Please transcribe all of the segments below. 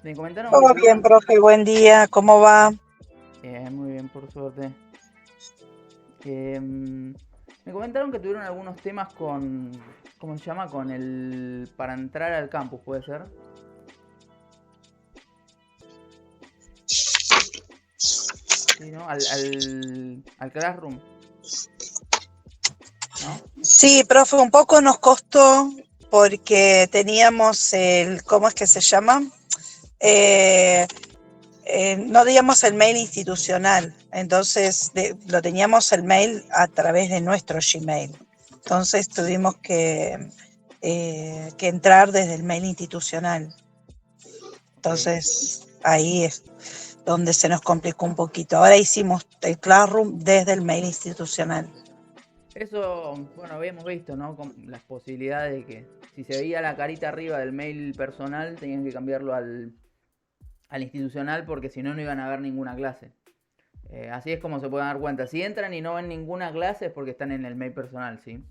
Me comentaron que Todo bien, tuvieron... profe, buen día, ¿cómo va? Muy bien, por suerte. Me comentaron que tuvieron algunos temas con... ¿Cómo se llama? Con el... Para entrar al campus, ¿puede ser? Sí, ¿no? Al Classroom, ¿no? Sí, profe, un poco nos costó porque teníamos ¿cómo es que se llama? Eh, no digamos el mail institucional, entonces lo teníamos el mail a través de nuestro Gmail. Entonces tuvimos que entrar desde el mail institucional. Ok. Entonces ahí es donde se nos complicó un poquito. Ahora hicimos el Classroom desde el mail institucional. Eso, bueno, habíamos visto, ¿no? Con las posibilidades de que si se veía la carita arriba del mail personal, tenían que cambiarlo al institucional porque si no, no iban a ver ninguna clase. Así es como se pueden dar cuenta. Si entran y no ven ninguna clase es porque están en el mail personal, ¿sí?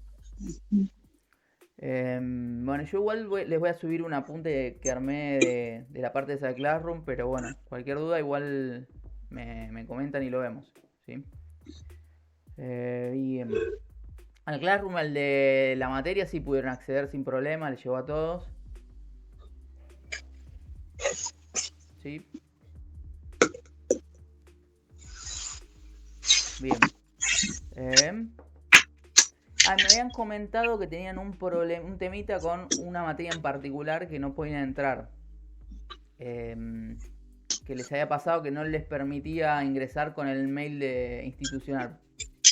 Bueno, yo igual les voy a subir un apunte que armé de la parte de esa Classroom, pero bueno, cualquier duda igual me comentan y lo vemos, ¿sí? Bien. Al Classroom, al de la materia, sí pudieron acceder sin problema, les llegó a todos, ¿sí? Bien. Em, me habían comentado que tenían un temita con una materia en particular que no podían entrar. Em, que les había pasado que no les permitía ingresar con el mail de institucional.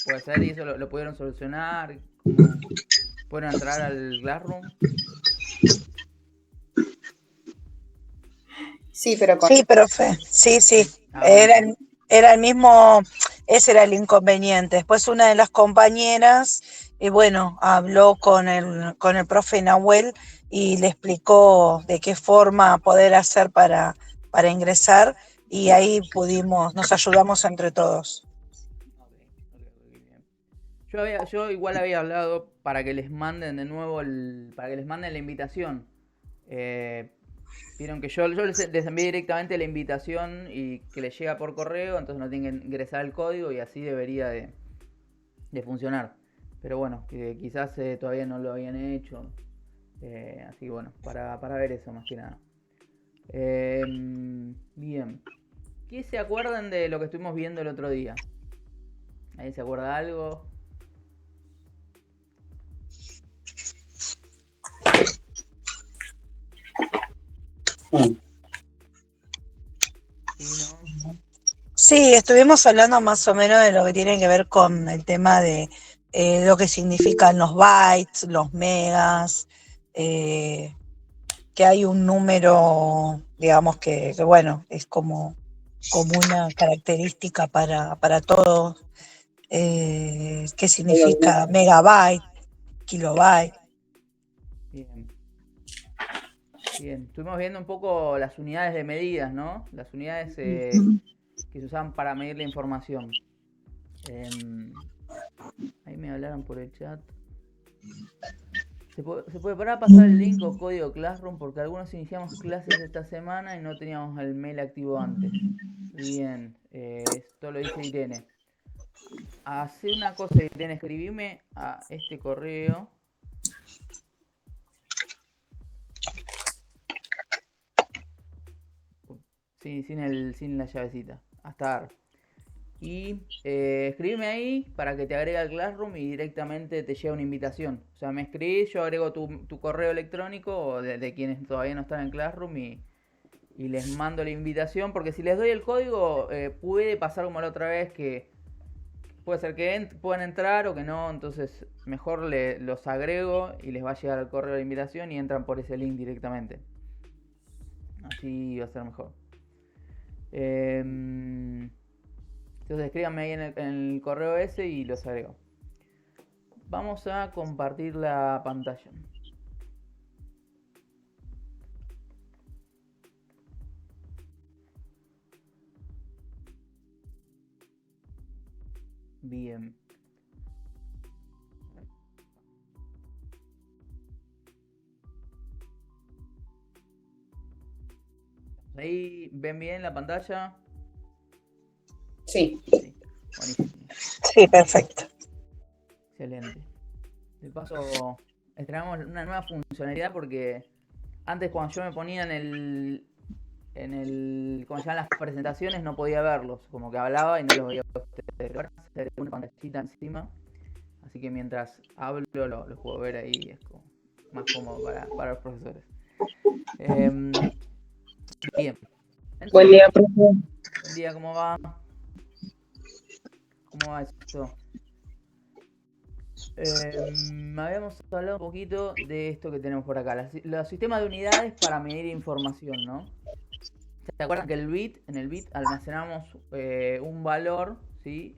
Puede ser, y eso lo pudieron solucionar. Como pudieron entrar al Classroom. Sí, pero con... Sí, profe, sí, sí. Ah, Era buenísimo. el, era el mismo, ese era el inconveniente. Después una de las compañeras, y bueno, habló con el profe Nahuel y le explicó de qué forma poder hacer para ingresar y ahí nos ayudamos entre todos. Ok, ok, ok, bien. Yo igual había hablado para que les manden de nuevo para que les manden la invitación. Eh, Vieron que yo les envié directamente la invitación y que les llega por correo, entonces no tienen que ingresar el código y así debería de funcionar. Pero bueno, que quizás todavía no lo habían hecho. Así que bueno, para ver eso más que nada. Bien. ¿Qué se acuerdan de lo que estuvimos viendo el otro día? ¿Ahí se acuerda algo? Sí, ¿no? Sí, estuvimos hablando más o menos de lo que tiene que ver con el tema de lo que significan los bytes, los megas, eh, que hay un número, digamos que bueno, es como una característica para todos, qué significa megabyte, kilobyte. Bien. Bien. Estuvimos viendo un poco las unidades de medidas, ¿no? Las unidades que se usaban para medir la información. Em, Ahí me hablaron por el chat. Se puede parar a pasar el link o código Classroom porque algunos iniciamos clases esta semana y no teníamos el mail activo antes. Bien, esto lo dice Irene. Hace una cosa, Irene, escribime a este correo. Sí, sin la llavecita. Hasta dar. Y escribime ahí para que te agregue al Classroom y directamente te llega una invitación. O sea, me escribís, yo agrego tu correo electrónico o de quienes todavía no están en Classroom y les mando la invitación. Porque si les doy el código, puede pasar como la otra vez que puede ser que puedan entrar o que no. Entonces, mejor los agrego y les va a llegar el correo de invitación y entran por ese link directamente. Así va a ser mejor. Entonces escríbanme ahí en el correo ese y los agrego. Vamos a compartir la pantalla. Bien. ¿Ahí ven bien la pantalla? Sí. Sí, buenísimo. Sí, perfecto. Excelente. De paso, estrenamos una nueva funcionalidad porque antes cuando yo me ponía como se llaman las presentaciones, no podía verlos, como que hablaba y no los veía a ustedes. Ahora se ve una pantallita encima, así que mientras hablo los puedo ver ahí, es como más cómodo para los profesores. Bien. Entonces, Buen día, profe. buen día, ¿cómo va? ¿Cómo va esto? Habíamos hablado un poquito de esto que tenemos por acá, los sistemas de unidades para medir información, ¿no? ¿Se acuerdan que en el bit almacenamos un valor, ¿sí?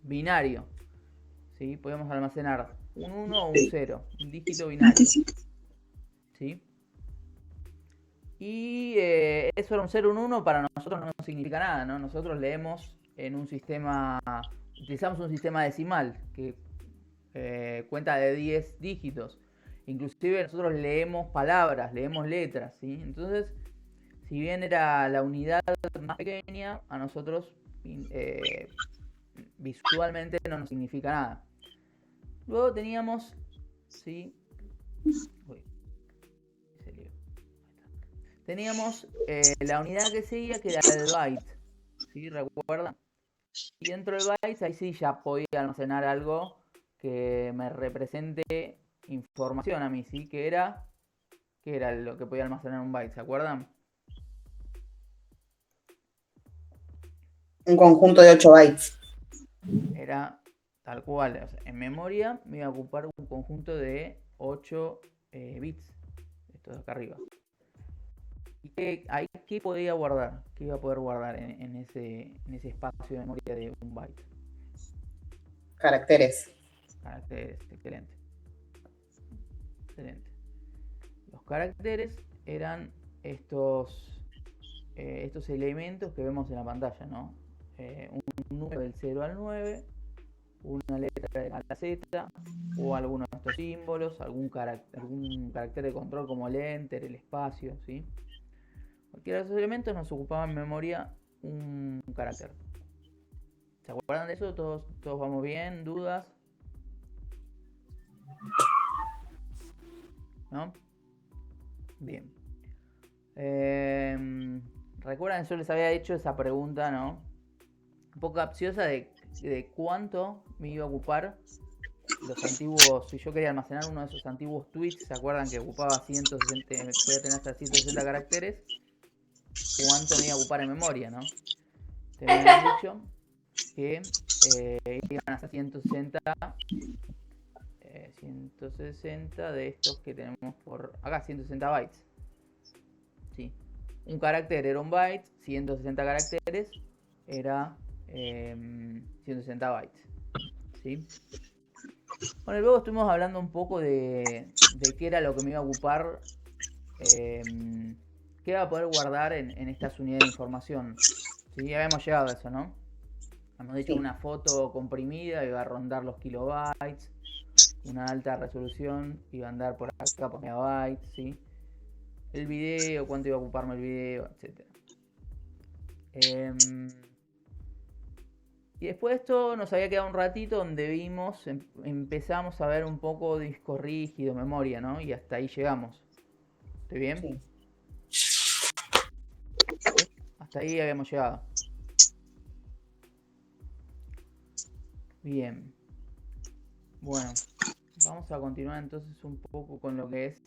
Binario, ¿sí? Podemos almacenar un 1 o un 0, un dígito binario, ¿sí? Y eso era un 0 o un 1, para nosotros no significa nada, ¿no? Nosotros leemos en un sistema, utilizamos un sistema decimal que cuenta de 10 dígitos. Inclusive nosotros leemos palabras, leemos letras, ¿sí? Entonces, si bien era la unidad más pequeña, a nosotros visualmente no nos significa nada. Luego teníamos, ¿sí? Uy, se lió. Teníamos la unidad que seguía, que era el byte, ¿sí? ¿Recuerdan? Y dentro del byte, ahí sí ya podía almacenar algo que me represente información a mí, ¿sí? ¿Qué era lo que podía almacenar un byte? ¿Se acuerdan? Un conjunto de 8 bytes. Era tal cual, o sea, en memoria me iba a ocupar un conjunto de 8 bits, esto de acá arriba. ¿Y qué podía guardar? ¿Qué iba a poder guardar en ese espacio de memoria de un byte? Caracteres. Caracteres, excelente. Excelente. Los caracteres eran estos elementos que vemos en la pantalla, ¿no? Un número del 0 al 9, una letra de la Z, o alguno de estos símbolos, algún carácter de control como el enter, el espacio, ¿sí? Cualquiera de esos elementos nos ocupaba en memoria un carácter. ¿Se acuerdan de eso? ¿Todos vamos bien? ¿Dudas? ¿No? Bien. Recuerdan, yo les había hecho esa pregunta, ¿no? Un poco capciosa de cuánto me iba a ocupar los antiguos, si yo quería almacenar uno de esos antiguos tweets, ¿se acuerdan que ocupaba 160, podía tener hasta 160 caracteres? ¿Cuánto me iba a ocupar en memoria, no? Te me habían dicho que iban a ser 160 de estos que tenemos por acá, 160 bytes. Sí. Un carácter era un byte, 160 caracteres era 160 bytes. ¿Sí? Bueno, luego estuvimos hablando un poco de qué era lo que me iba a ocupar, qué iba a poder guardar en estas unidades de información. ¿Sí? Habíamos llegado a eso, ¿no? Hemos dicho una foto comprimida iba a rondar los kilobytes, una alta resolución iba a andar por acá por megabytes, ¿sí? El video, cuánto iba a ocuparme el video, etc. Y después de esto nos había quedado un ratito donde vimos, empezamos a ver un poco disco rígido, memoria, ¿no? Y hasta ahí llegamos. ¿Estoy bien? Sí. Hasta ahí habíamos llegado. Bien. Bueno, vamos a continuar entonces un poco con lo que es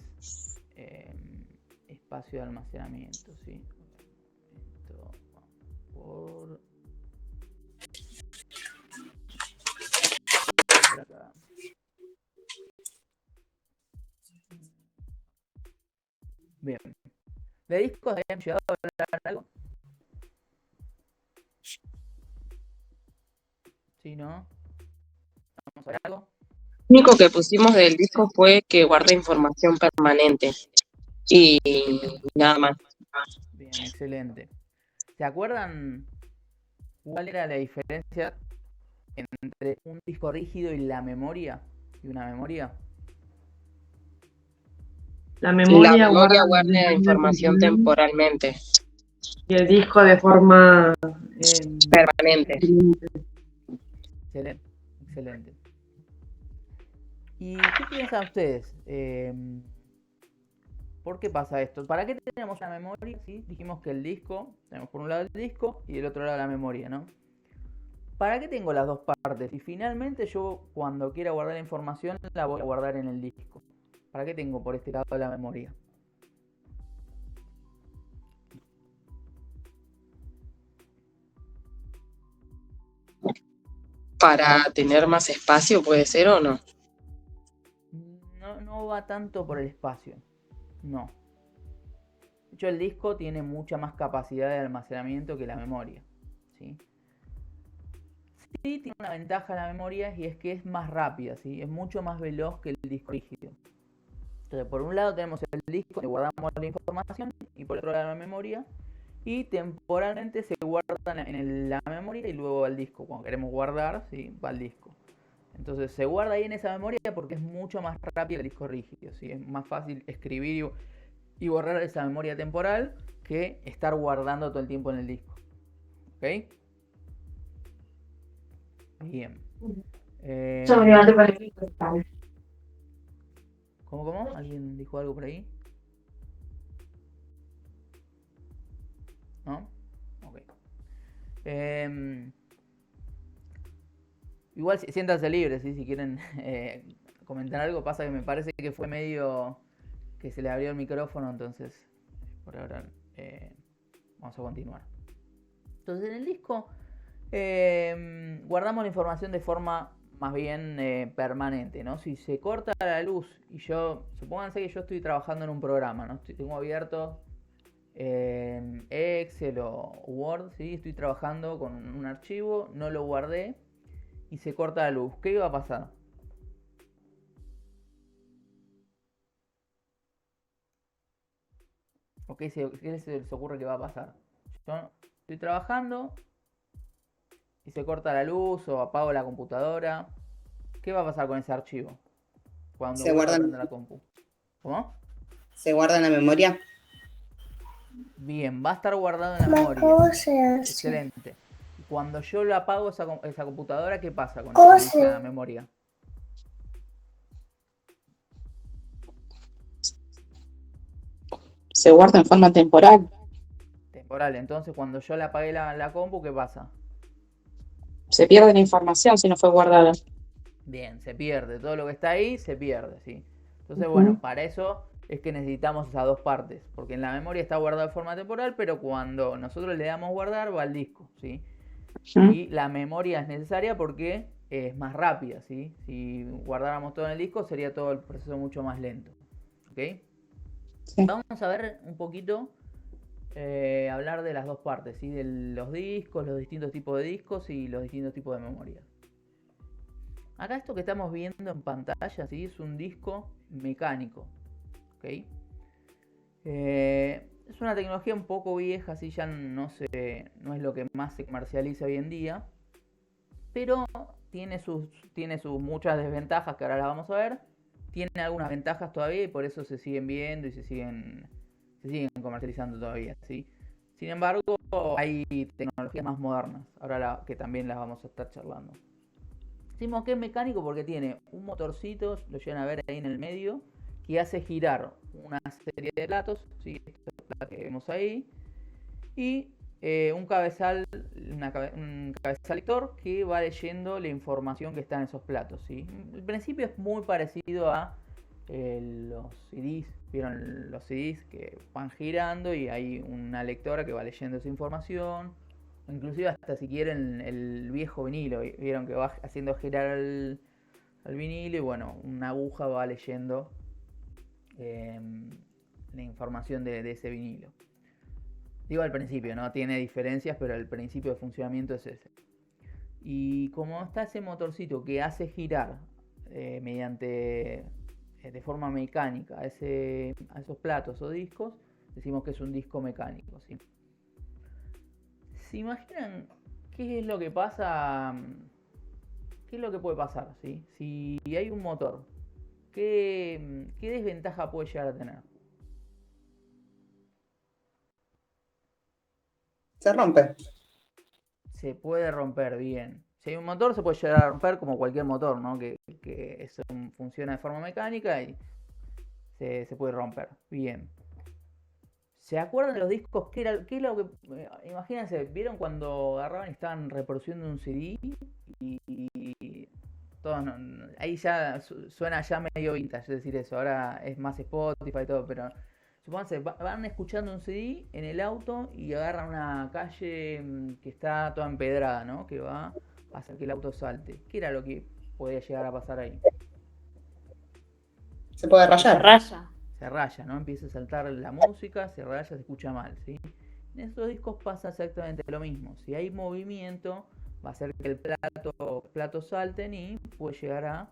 espacio de almacenamiento, ¿sí? Esto va por acá. Bien. ¿De discos habían llegado a hablar algo? ¿Sí, no? ¿Vamos a ver algo? Lo único que pusimos del disco fue que guarda información permanente y nada más. Bien, excelente. ¿Se acuerdan cuál era la diferencia entre un disco rígido y la memoria? ¿Y una memoria? La La memoria memoria guarda guarda de manera información temporal temporalmente, y el disco de forma permanente. Excelente, excelente. ¿Y qué piensan ustedes? ¿Por qué pasa esto? ¿Para qué tenemos la memoria? ¿Sí? Dijimos que el disco, tenemos por un lado el disco y del otro lado la memoria, ¿no? ¿Para qué tengo las dos partes? Y finalmente yo cuando quiera guardar la información la voy a guardar en el disco. ¿Para qué tengo por este lado la memoria? Para tener más espacio, ¿puede ser o no? No va tanto por el espacio, no. De hecho el disco tiene mucha más capacidad de almacenamiento que la memoria, ¿sí? Sí tiene una ventaja la memoria y es que es más rápida, ¿sí? Es mucho más veloz que el disco rígido. Entonces por un lado tenemos el disco donde guardamos la información y por otro lado la memoria, y temporalmente se guarda en la memoria y luego va al disco. Cuando queremos guardar, ¿sí? Va al disco. Entonces se guarda ahí en esa memoria porque es mucho más rápido el disco rígido, ¿sí? Es más fácil escribir y borrar esa memoria temporal que estar guardando todo el tiempo en el disco. ¿Ok? Bien. ¿Cómo? ¿Alguien dijo algo por ahí? ¿No? Ok. Igual siéntanse libres, ¿sí? Si quieren comentar algo. Pasa que me parece que fue medio que se le abrió el micrófono, entonces por ahora vamos a continuar. Entonces en el disco guardamos la información de forma más bien permanente, ¿no? Si se corta la luz y supónganse que yo estoy trabajando en un programa, ¿no? Tengo abierto Excel o Word, ¿sí? Estoy trabajando con un archivo, no lo guardé y se corta la luz. ¿Qué va a pasar? ¿O qué se les ocurre que va a pasar? Yo estoy trabajando y se corta la luz o apago la computadora. ¿Qué va a pasar con ese archivo cuando Se vuelva a guarda, prender la compu? ¿Cómo? se guarda en la memoria. Bien, va a estar guardado en la memoria. ¿Cómo se hace? Excelente. Cuando yo lo apago esa computadora, ¿qué pasa con ¿Cómo esa se- memoria? Se guarda en forma temporal. Temporal. Entonces, cuando yo le apagué la compu, ¿qué pasa? Se pierde la información si no fue guardada. Bien, se pierde. Todo lo que está ahí se pierde, ¿sí? Entonces, Ujú. bueno, para eso es que necesitamos esas dos partes. Porque en la memoria está guardado de forma temporal, pero cuando nosotros le damos guardar, va al disco, ¿sí? Ujú. Y la memoria es necesaria porque es más rápida, ¿sí? Si guardáramos todo en el disco, sería todo el proceso mucho más lento. ¿Ok? Sí. Vamos a ver un poquito, hablar de las dos partes, ¿sí? De los discos, los distintos tipos de discos y los distintos tipos de memoria. Acá esto que estamos viendo en pantalla, ¿sí? Es un disco mecánico, ¿ok? Es una tecnología un poco vieja, así ya no es lo que más se comercializa hoy en día, pero tiene sus muchas desventajas que ahora las vamos a ver. Tiene algunas ventajas todavía y por eso se siguen viendo y se siguen comercializando todavía, ¿sí? Sin embargo, hay tecnologías más modernas, ahora que también las vamos a estar charlando. Decimos que es mecánico porque tiene un motorcito, lo llegan a ver ahí en el medio, que hace girar una serie de platos, ¿sí? Estos platos que vemos ahí, y un cabezal lector que va leyendo la información que está en esos platos, ¿sí? El principio es muy parecido a los CDs. ¿Vieron los CDs que van girando y hay una lectora que va leyendo esa información? Inclusive hasta si quieren el viejo vinilo, vieron que va haciendo girar el vinilo y bueno, una aguja va leyendo la información de ese vinilo. Digo al principio, no tiene diferencias, pero el principio de funcionamiento es ese. Y como está ese motorcito que hace girar mediante de forma mecánica a esos platos o discos, decimos que es un disco mecánico, ¿sí? ¿Se imaginan qué es lo que pasa? ¿Qué es lo que puede pasar, ¿sí? Si hay un motor, ¿qué desventaja puede llegar a tener? Se rompe. Se puede romper bien. Si hay un motor, se puede llegar a romper como cualquier motor, ¿no? Que eso funciona de forma mecánica y se puede romper. Bien. ¿Se acuerdan de los discos? ¿Qué es lo que...? Imagínense, ¿vieron cuando agarraban y estaban reproduciendo un CD? Y todos ahí ya suena ya medio vintage, es decir, eso. Ahora es más Spotify y todo, pero supónganse, van escuchando un CD en el auto y agarran una calle que está toda empedrada, ¿no? Que va a hacer que el auto salte. ¿Qué era lo que podía llegar a pasar ahí? Se puede Se rayar. raya. Se raya, ¿no? Empieza a saltar la música, se raya, se escucha mal, ¿sí? En estos discos pasa exactamente lo mismo. Si hay movimiento, va a hacer que el plato salten y puede llegar a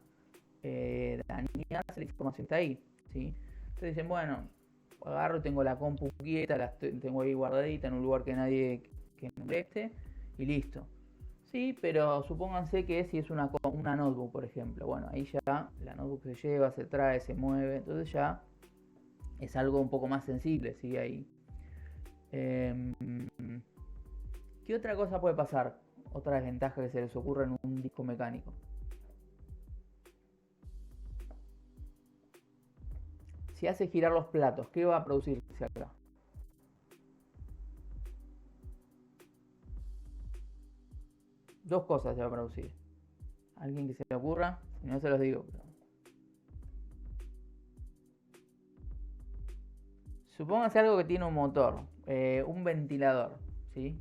dañarse la información que está ahí, ¿sí? Entonces dicen, bueno, agarro, tengo la compu quieta, tengo ahí guardadita en un lugar que nadie que me moleste y listo. Sí, pero supónganse que si es una notebook, por ejemplo. Bueno, ahí ya la notebook se lleva, se trae, se mueve, entonces ya es algo un poco más sensible, ¿sí? Ahí. ¿Qué otra cosa puede pasar? Otra desventaja que se les ocurre en un disco mecánico. Si hace girar los platos, ¿qué va a producirse acá? Dos cosas se va a producir. ¿Alguien que se le ocurra? Si no se los digo. Supónganse algo que tiene un motor, un ventilador, ¿sí?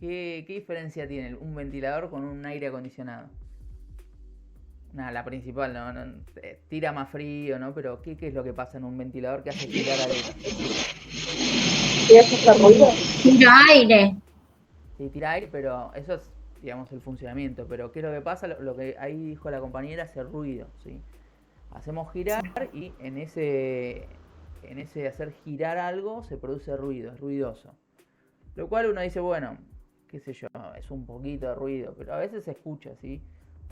¿Qué diferencia tiene un ventilador con un aire acondicionado? Nada, la principal, no, tira más frío, ¿no? Pero ¿qué es lo que pasa en un ventilador que hace girar aire? Tira aire. Sí, tira aire, pero eso es, digamos, el funcionamiento. Pero ¿qué es lo que pasa? Lo que ahí dijo la compañera, hace ruido, ¿sí? Hacemos girar y en ese hacer girar algo se produce ruido, es ruidoso. Lo cual uno dice, bueno, qué sé yo, es un poquito de ruido, pero a veces se escucha, ¿sí?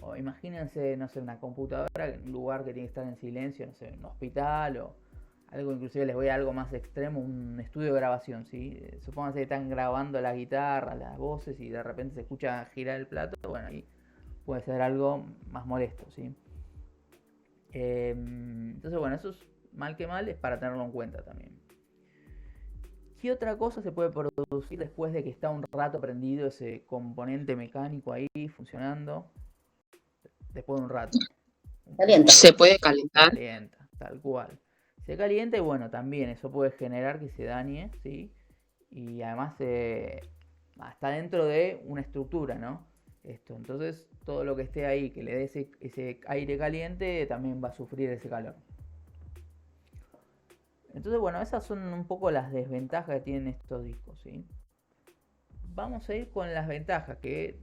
O imagínense, no sé, una computadora en un lugar que tiene que estar en silencio, no sé, un hospital o algo, inclusive les voy a algo más extremo, un estudio de grabación, ¿sí? Supónganse que están grabando la guitarra, las voces y de repente se escucha girar el plato, bueno, ahí puede ser algo más molesto, ¿sí? Entonces, bueno, eso es mal que mal, es para tenerlo en cuenta también. ¿Qué otra cosa se puede producir después de que está un rato prendido ese componente mecánico ahí funcionando? Después de un rato. Calienta. Se puede calentar. Calienta, tal cual. Se calienta y bueno, también eso puede generar que se dañe, ¿sí? Y además está dentro de una estructura, ¿no? Entonces todo lo que esté ahí que le dé ese aire caliente también va a sufrir ese calor. Entonces, bueno, esas son un poco las desventajas que tienen estos discos, ¿sí? Vamos a ir con las ventajas, que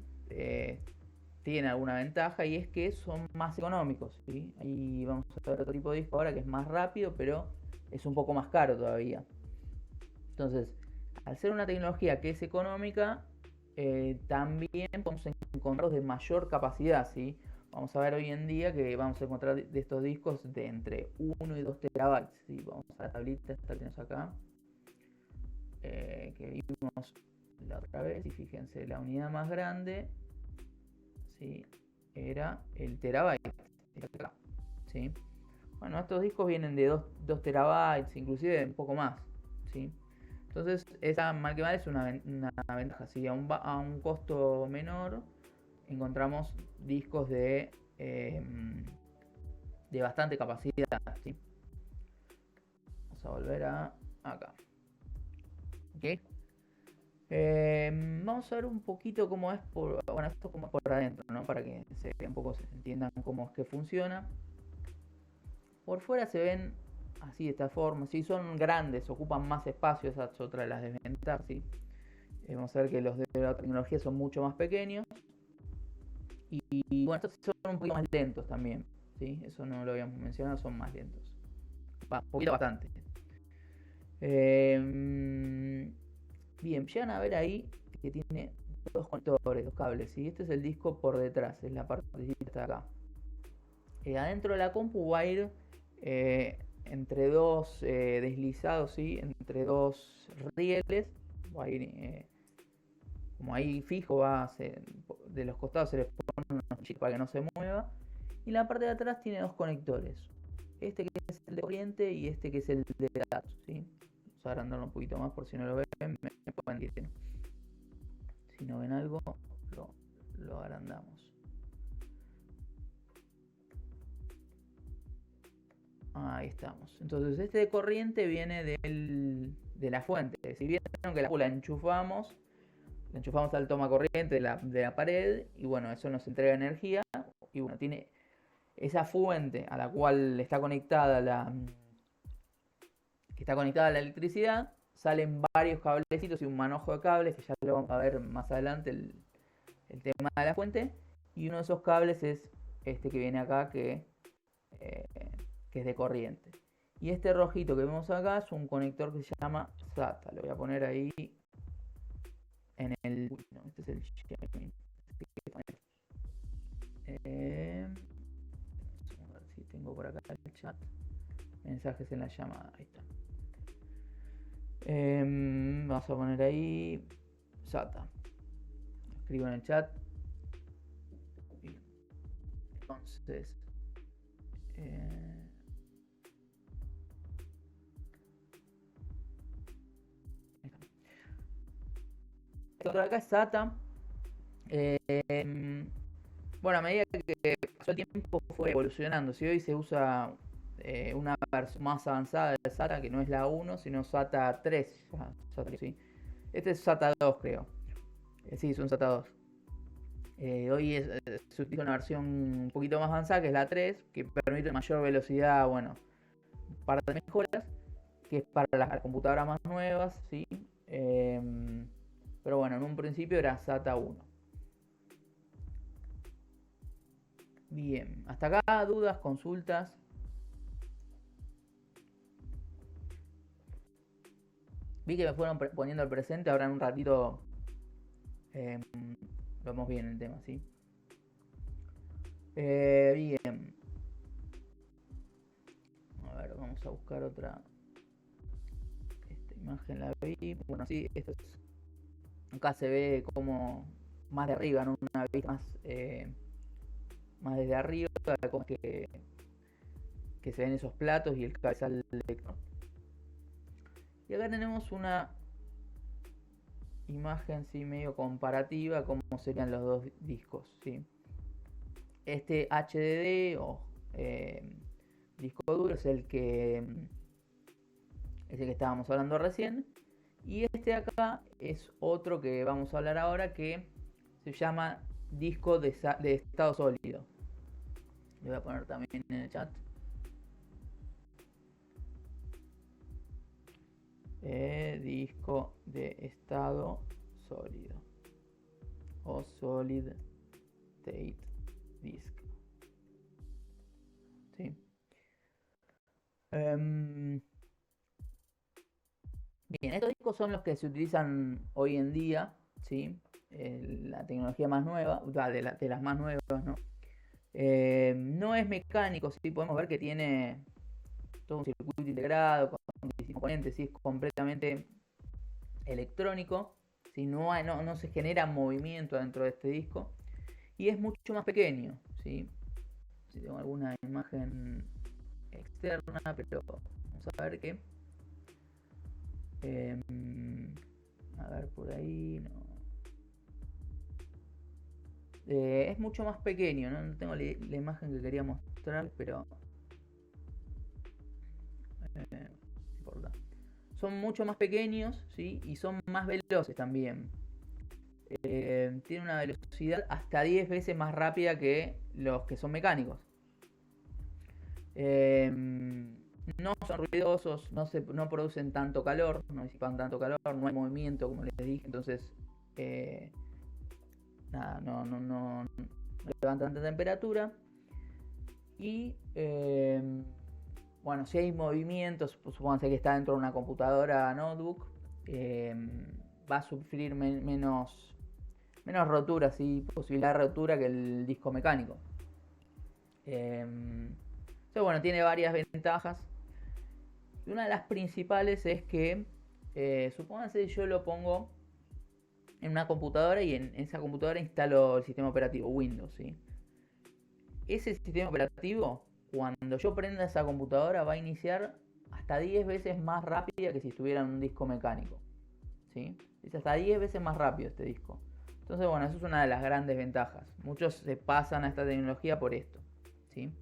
tienen alguna ventaja, y es que son más económicos, ¿sí? Ahí vamos a ver otro tipo de disco ahora que es más rápido, pero es un poco más caro todavía. Entonces, al ser una tecnología que es económica, también podemos encontrarlos de mayor capacidad, ¿sí? Vamos a ver hoy en día que vamos a encontrar de estos discos de entre 1 y 2 terabytes, ¿sí? Vamos a la tablita esta que tenemos acá, que vimos la otra vez, y fíjense, la unidad más grande, ¿sí? Era el terabyte, ¿sí? Bueno, estos discos vienen de 2 terabytes, inclusive un poco más, ¿sí? Entonces, esa mal que mal es una ventaja, ¿sí? A un costo menor encontramos discos de bastante capacidad, ¿sí? Vamos a volver a acá. ¿Ok? Vamos a ver un poquito cómo es esto como es por adentro, ¿no? Para que un poco se entiendan cómo es que funciona. Por fuera se ven así de esta forma, sí, son grandes, ocupan más espacio, esa es otra de las desventajas, ¿sí? Vamos a ver que los de la tecnología son mucho más pequeños. Y bueno, estos son un poquito más lentos también, ¿sí? Eso no lo habíamos mencionado, son más lentos. Un poquito bastante. Bien, llegan a ver ahí que tiene dos conectores, dos cables, ¿sí? Este es el disco por detrás, es la partecita de acá. Adentro de la compu va a ir entre dos deslizados, ¿sí? Entre dos rieles, va a ir como ahí fijo, de los costados se le ponen unos chips para que no se mueva. Y en la parte de atrás tiene dos conectores. Este que es el de corriente y este que es el de datos, ¿sí? Vamos a agrandarlo un poquito más por si no lo ven, me pueden decir. Si no ven algo, lo agrandamos. Ahí estamos. Entonces este de corriente viene de la fuente. Si vieron que la enchufamos al toma corriente de la pared y bueno, eso nos entrega energía y bueno, tiene esa fuente a la cual está conectada la electricidad, salen varios cablecitos y un manojo de cables que ya lo vamos a ver más adelante el tema de la fuente, y uno de esos cables es este que viene acá que es de corriente. Y este rojito que vemos acá es un conector que se llama SATA. Lo voy a poner ahí en el... No, este es el Gemini. Vamos a ver si tengo por acá el chat. Mensajes en la llamada. Ahí está. Vamos a poner ahí SATA. Escribo en el chat. Entonces... esto de acá es SATA. Bueno, a medida que pasó el tiempo fue evolucionando. Si hoy se usa una versión más avanzada de SATA, que no es la 1, sino SATA 3. ¿Sí? Este es SATA 2, creo. Sí, es un SATA 2. Hoy se utiliza una versión un poquito más avanzada, que es la 3, que permite mayor velocidad, bueno, un par de mejoras, que es para las computadoras más nuevas, ¿sí? Pero bueno, en un principio era SATA 1. Bien, hasta acá, dudas, consultas. Vi que me fueron poniendo el presente, ahora en un ratito vamos bien el tema, ¿sí? Bien. A ver, vamos a buscar otra. Esta imagen la vi. Bueno, sí, esto es... Acá se ve como más de arriba, ¿no? Una vista más desde arriba, como que se ven esos platos y el cabezal del lector. Y acá tenemos una imagen, sí, medio comparativa, como serían los dos discos, ¿sí? Este HDD o disco duro es el que estábamos hablando recién. Y este de acá es otro que vamos a hablar ahora, que se llama disco de estado sólido. Le voy a poner también en el chat. Disco de estado sólido o solid state disk. ¿Sí? Bien, estos discos son los que se utilizan hoy en día, ¿sí? La tecnología más nueva, de las más nuevas, ¿no? No es mecánico, sí, podemos ver que tiene todo un circuito integrado con distintos componentes, sí, es completamente electrónico, ¿sí? No se genera movimiento dentro de este disco y es mucho más pequeño, ¿sí? Si tengo alguna imagen externa, pero vamos a ver que a ver por ahí, no. Es mucho más pequeño, no tengo la imagen que quería mostrar, pero no importa. Son mucho más pequeños, ¿sí? Y son más veloces también. Tiene una velocidad hasta 10 veces más rápida que los que son mecánicos. No son ruidosos, no producen tanto calor, no disipan tanto calor, no hay movimiento, como les dije, entonces nada, no levantan tanta temperatura. Y bueno, si hay movimientos, pues, supónganse que está dentro de una computadora notebook, va a sufrir menos roturas y posibilidad de rotura que el disco mecánico. Entonces, bueno, tiene varias ventajas. Y una de las principales es que, supónganse yo lo pongo en una computadora y en esa computadora instalo el sistema operativo Windows, ¿sí? Ese sistema operativo, cuando yo prenda esa computadora, va a iniciar hasta 10 veces más rápida que si estuviera en un disco mecánico, ¿sí? Es hasta 10 veces más rápido este disco. Entonces, bueno, eso es una de las grandes ventajas. Muchos se pasan a esta tecnología por esto, ¿sí?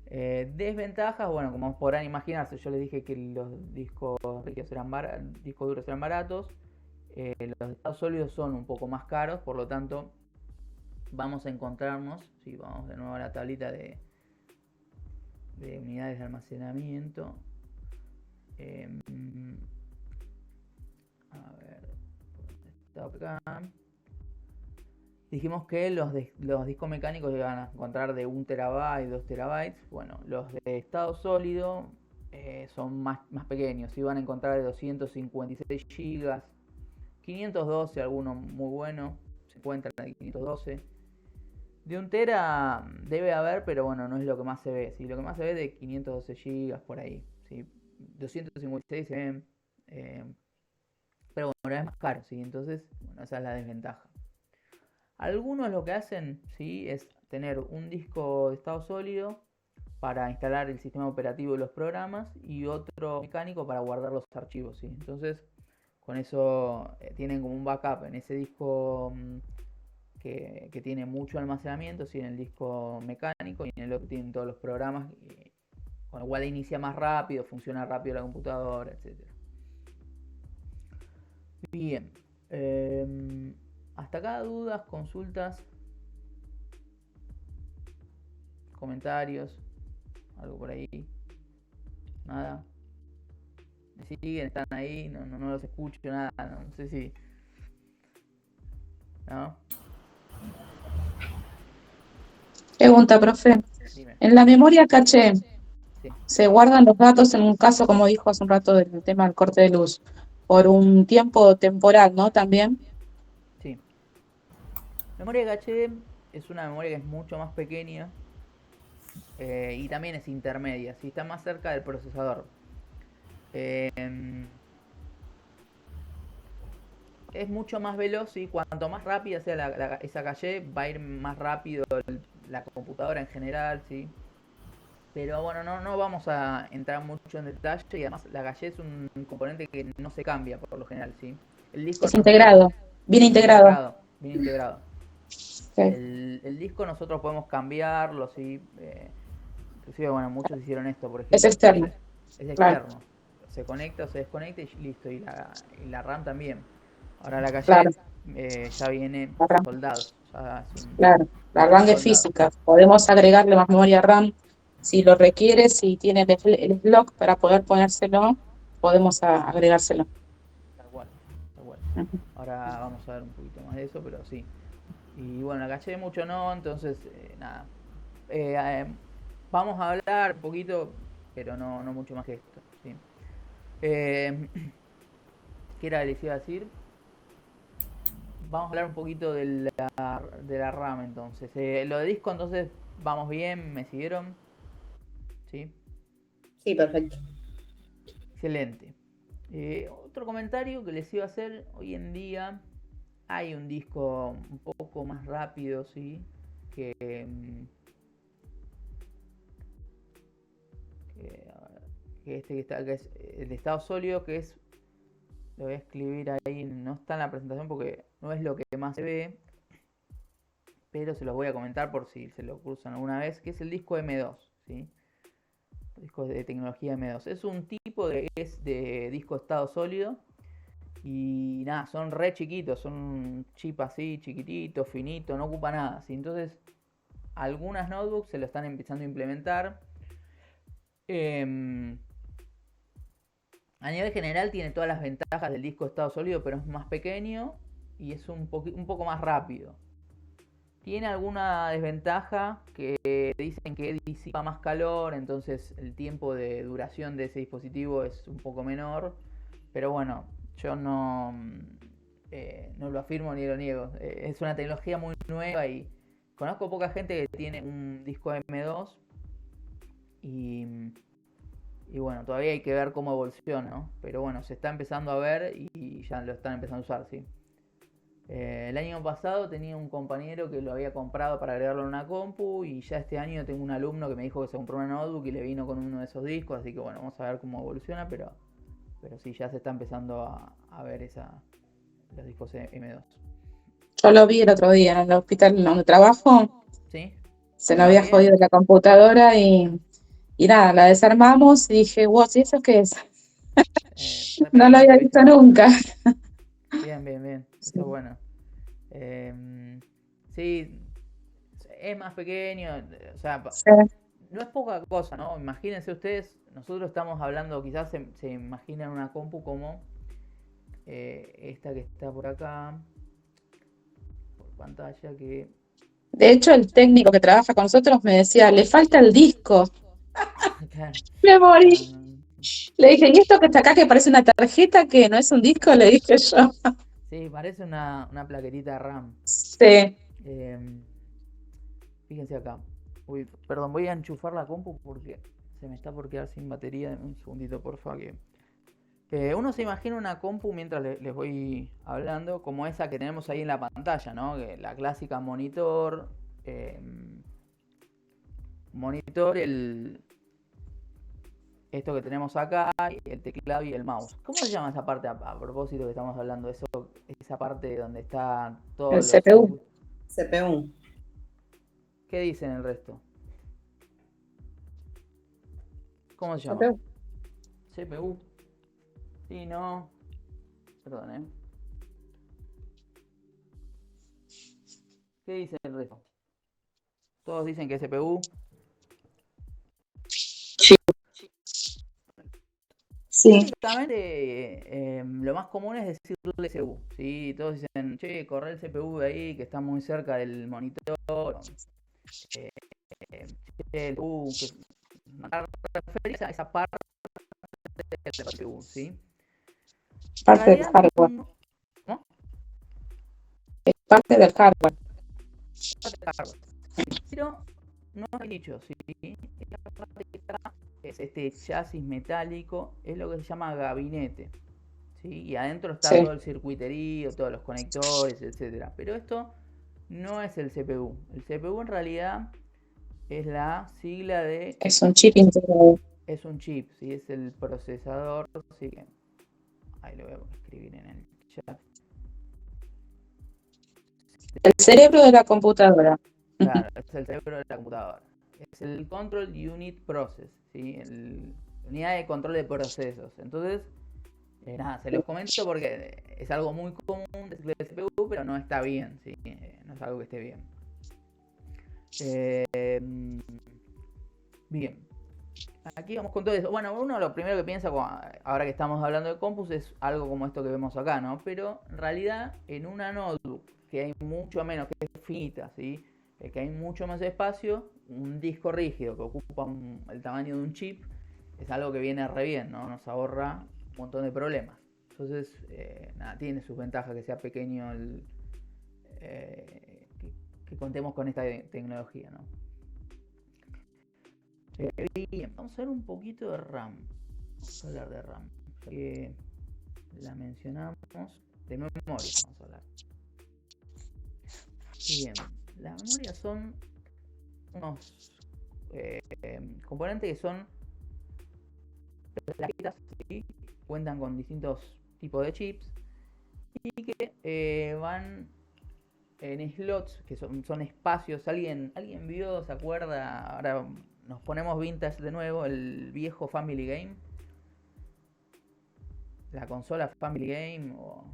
Desventajas, bueno, como podrán imaginarse, yo les dije que los discos rígidos discos duros eran baratos. Los estados sólidos son un poco más caros, por lo tanto vamos a encontrarnos, si vamos de nuevo a la tablita de unidades de almacenamiento, a ver, está acá. Dijimos que los discos mecánicos iban a encontrar de 1 terabyte, 2 terabytes. Bueno, los de estado sólido son más pequeños, iban a encontrar de 256 gigas, 512, alguno muy bueno, se encuentran de 512. De 1 tera debe haber, pero bueno, no es lo que más se ve. ¿Sí? Lo que más se ve es de 512 gigas por ahí. ¿Sí? 256 se ven, pero bueno, es más caro, ¿sí? Entonces, bueno, esa es la desventaja. Algunos lo que hacen, ¿sí? Es tener un disco de estado sólido para instalar el sistema operativo y los programas y otro mecánico para guardar los archivos, ¿sí? Entonces, con eso tienen como un backup en ese disco que tiene mucho almacenamiento, ¿sí? En el disco mecánico, y en el otro tienen todos los programas, con lo cual inicia más rápido, funciona rápido la computadora, etc. Bien. Hasta acá, dudas, consultas, comentarios, algo por ahí. Nada. Siguen, están ahí, no los escucho, nada, no sé si. ¿No? Pregunta, profe. Dime. En la memoria caché, Sí. se guardan los datos en un caso, como dijo hace un rato del tema del corte de luz, por un tiempo temporal, ¿no? También. Sí. Memoria caché es una memoria que es mucho más pequeña y también es intermedia, ¿sí? Está más cerca del procesador. Es mucho más veloz y cuanto más rápida sea esa caché, va a ir más rápido la computadora en general, ¿sí? Pero bueno, no vamos a entrar mucho en detalle, y además la caché es un componente que no se cambia por lo general, ¿sí? El disco Es integrado, bien integrado. bien integrado. Sí. El disco nosotros podemos cambiarlo, ¿sí? Inclusive, bueno, muchos hicieron esto, por Es ejemplo. externo. Es Claro. externo. Se conecta o se desconecta y listo. Y la RAM también. Ahora la calle Claro. ya viene La RAM. soldado. Ya es Claro, la RAM es soldado. física. Podemos agregarle más memoria RAM si lo requiere, si tiene el slot para poder ponérselo, podemos agregárselo. Tal cual. Ujú. Ahora vamos a ver un poquito más de eso, pero sí. Y bueno, la calle mucho no, entonces nada. Vamos a hablar un poquito, pero no mucho más que esto, ¿sí? ¿Qué era que les iba a decir? Vamos a hablar un poquito de la RAM entonces. Lo de disco entonces, vamos bien, ¿me siguieron? ¿Sí? Sí, perfecto. Excelente. Otro comentario que les iba a hacer, hoy en día hay un disco un poco más rápido, ¿sí? Que que es el de estado sólido, que es, lo voy a escribir ahí, no está en la presentación porque no es lo que más se ve, pero se los voy a comentar por si se lo cruzan alguna vez, que es el disco M2, ¿sí? Discos de tecnología M2. Es un tipo de disco estado sólido y nada, son re chiquitos, son un chip así, chiquitito, finito, no ocupa nada, ¿sí? Entonces, algunas notebooks se lo están empezando a implementar. A nivel general tiene todas las ventajas del disco de estado sólido, pero es más pequeño y es un poco más rápido. Tiene alguna desventaja que dicen que disipa más calor, entonces el tiempo de duración de ese dispositivo es un poco menor. Pero bueno, yo no lo afirmo ni lo niego. Es una tecnología muy nueva y conozco poca gente que tiene un disco M2 y bueno, todavía hay que ver cómo evoluciona, ¿no? Pero bueno, se está empezando a ver y ya lo están empezando a usar, sí. El año pasado tenía un compañero que lo había comprado para agregarlo a una compu y ya este año tengo un alumno que me dijo que se compró una notebook y le vino con uno de esos discos, así que bueno, vamos a ver cómo evoluciona, pero sí, ya se está empezando a ver los discos M2. Yo lo vi el otro día en el hospital donde trabajo, ¿Sí? se nos Ah, había bien. jodido la computadora y nada, la desarmamos y dije, wow, ¿y eso qué es? No lo había visto nunca. Bien. Está bueno. Sí, es más pequeño, o sea, Sí. no es poca cosa, ¿no? Imagínense ustedes, nosotros estamos hablando, quizás se imaginan una compu como esta que está por acá, por pantalla, que... De hecho, el técnico que trabaja con nosotros me decía, le falta el disco. Claro, Me morí. Le dije, ¿y esto que está acá que parece una tarjeta que no es un disco? Le dije yo. sí, parece una plaquetita RAM. Sí. Fíjense acá. Uy, perdón, voy a enchufar la compu porque se me está por quedar sin batería. Un segundito, porfa. Uno se imagina una compu mientras les voy hablando, como esa que tenemos ahí en la pantalla, ¿no? La clásica monitor. Monitor, esto que tenemos acá, el teclado y el mouse. ¿Cómo se llama esa parte a propósito que estamos hablando? Esa parte donde está todo El CPU. CPU. ¿Qué dicen el resto? ¿Cómo se llama? CPU. CPU. Sí, no. Perdón, ¿Qué dice el resto? Todos dicen que es CPU. Sí. Básicamente, lo más común es decirle CPU. ¿Sí? Todos dicen, che, corre el CPU de ahí que está muy cerca del monitor. El CPU, para referirse a esa parte del CPU, ¿sí? Parte del hardware. ¿Cómo? Es parte del hardware. Pero no he dicho, ¿sí? Esta parte que está es este chasis metálico, es lo que se llama gabinete, ¿sí? Y adentro está Sí. todo el circuiterío, todos los conectores, etcétera. Pero esto no es el CPU. El CPU en realidad es la sigla de... Es un chip integrado. Es un chip, ¿sí? Es el procesador, ¿sí? Ahí lo voy a escribir en el chat. El cerebro de la computadora. Claro, es el cerebro de la computadora. Es el Control Unit Process, ¿sí? La unidad de control de procesos. Entonces, nada, se los comento porque es algo muy común decirle el CPU, pero no está bien, ¿sí? No es algo que esté bien. Bien. Aquí vamos con todo eso. Bueno, uno lo primero que piensa ahora que estamos hablando de compus es algo como esto que vemos acá, ¿no? Pero en realidad en una notebook que hay mucho menos, que es finita, ¿sí? Que hay mucho más espacio, un disco rígido que ocupa el tamaño de un chip es algo que viene re bien, ¿no? Nos ahorra un montón de problemas. Entonces, nada, tiene sus ventajas que sea pequeño que contemos con esta tecnología, ¿no? Bien, vamos a ver un poquito de RAM. Vamos a hablar de RAM. Ya que la mencionamos, de memoria vamos a hablar. Bien, las memorias son unos componentes que son plaquitas, ¿sí? Cuentan con distintos tipos de chips y que van en slots, que son espacios. ¿Alguien vio, se acuerda? Ahora nos ponemos vintage de nuevo, el viejo Family Game. La consola Family Game o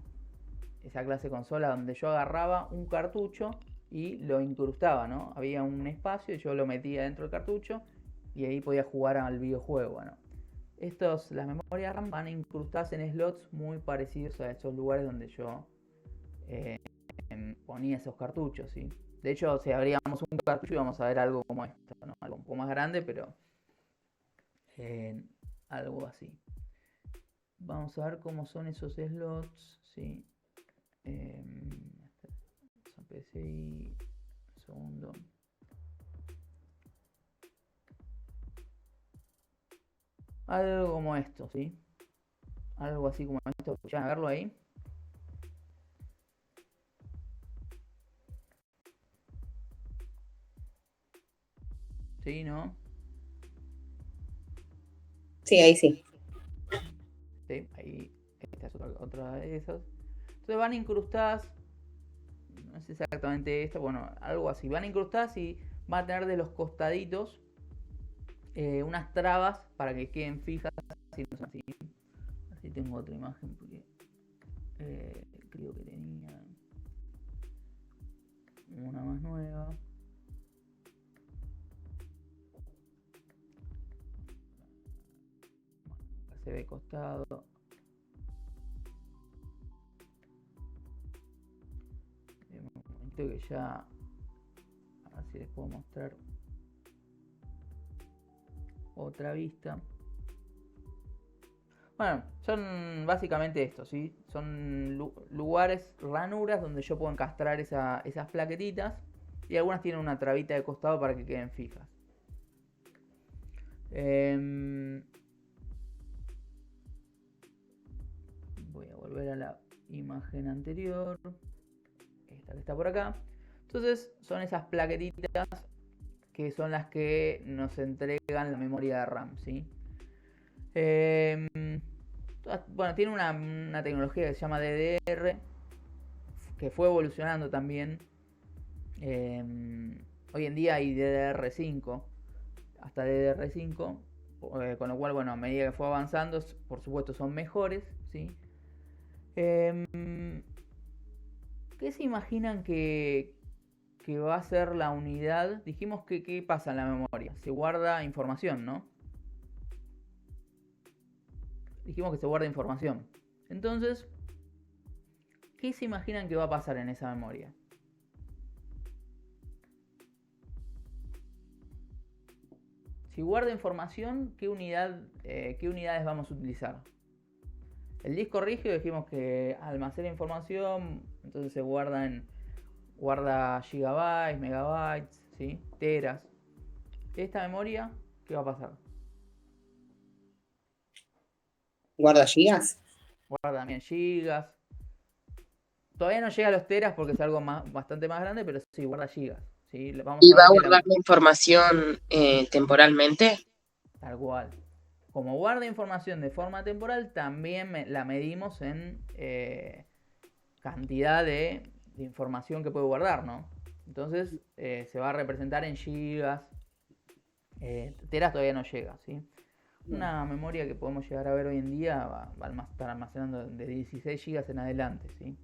esa clase de consola donde yo agarraba un cartucho y lo incrustaba, ¿no? Había un espacio y yo lo metía dentro del cartucho y ahí podía jugar al videojuego. Bueno, las memorias RAM van incrustadas en slots muy parecidos a esos lugares donde yo ponía esos cartuchos, ¿sí? De hecho, si abríamos un cartucho íbamos a ver algo como esto, ¿no? Algo un poco más grande, pero algo así. Vamos a ver cómo son esos slots, ¿sí? PCI, un segundo. Algo como esto, ¿sí? Algo así como esto. ¿Escuchan a verlo ahí? ¿Sí? ¿No? Sí, ahí sí. Sí, ahí esta es otra de esas. Entonces van incrustadas, no es exactamente esto, bueno, algo así. Van incrustadas y van a tener de los costaditos unas trabas para que queden fijas. Así, no son así. Así tengo otra imagen porque creo que tenía una más nueva. Acá se ve costado. Un momento que ya, a ver si les puedo mostrar otra vista. Bueno, son básicamente esto, ¿sí? Son lugares, ranuras donde yo puedo encastrar esas plaquetitas. Y algunas tienen una trabita de costado para que queden fijas. Voy a volver a la imagen anterior. Esta que está por acá. Entonces son esas plaquetitas que son las que nos entregan la memoria de RAM, ¿sí? Bueno, tiene una tecnología que se llama DDR, que fue evolucionando también. Hoy en día hay DDR5, hasta DDR5, con lo cual, bueno, a medida que fue avanzando, por supuesto son mejores, ¿sí? ¿Qué se imaginan que va a ser la unidad? Dijimos que ¿qué pasa en la memoria? Se guarda información, ¿no? Dijimos que se guarda información. Entonces, ¿qué se imaginan que va a pasar en esa memoria? Si guarda información, ¿qué unidades vamos a utilizar? El disco rígido dijimos que almacena información, entonces se guarda gigabytes, megabytes, ¿sí? Teras. Esta memoria, ¿qué va a pasar? ¿Guarda gigas? Guarda también gigas. Todavía no llega a los teras porque es algo bastante más grande, pero sí, guarda gigas, ¿sí? Vamos ¿Y a va ver a que guardar la información temporalmente? tal cual. Como guarda información de forma temporal, también la medimos en cantidad de información que puede guardar, ¿no? Entonces se va a representar en gigas. Teras todavía no llega, ¿sí? Una memoria que podemos llegar a ver hoy en día va a estar almacenando de 16 gigas en adelante, ¿sí?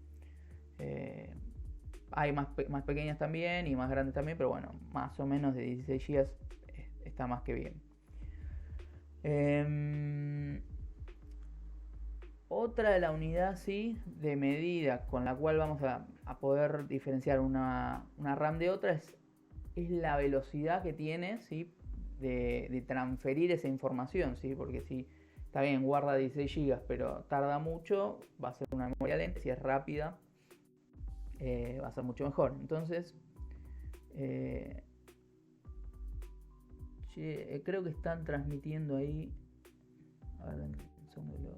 Hay más pequeñas también y más grandes también, pero bueno, más o menos de 16 gigas está más que bien. Otra de la unidad, sí, de medida con la cual vamos a poder diferenciar una RAM de otra es la velocidad que tiene, ¿sí? de transferir esa información, ¿sí? Porque si está bien, guarda 16 GB, pero tarda mucho, va a ser una memoria lenta. Si es rápida, va a ser mucho mejor. Entonces, creo que están transmitiendo ahí. A ver, un segundo.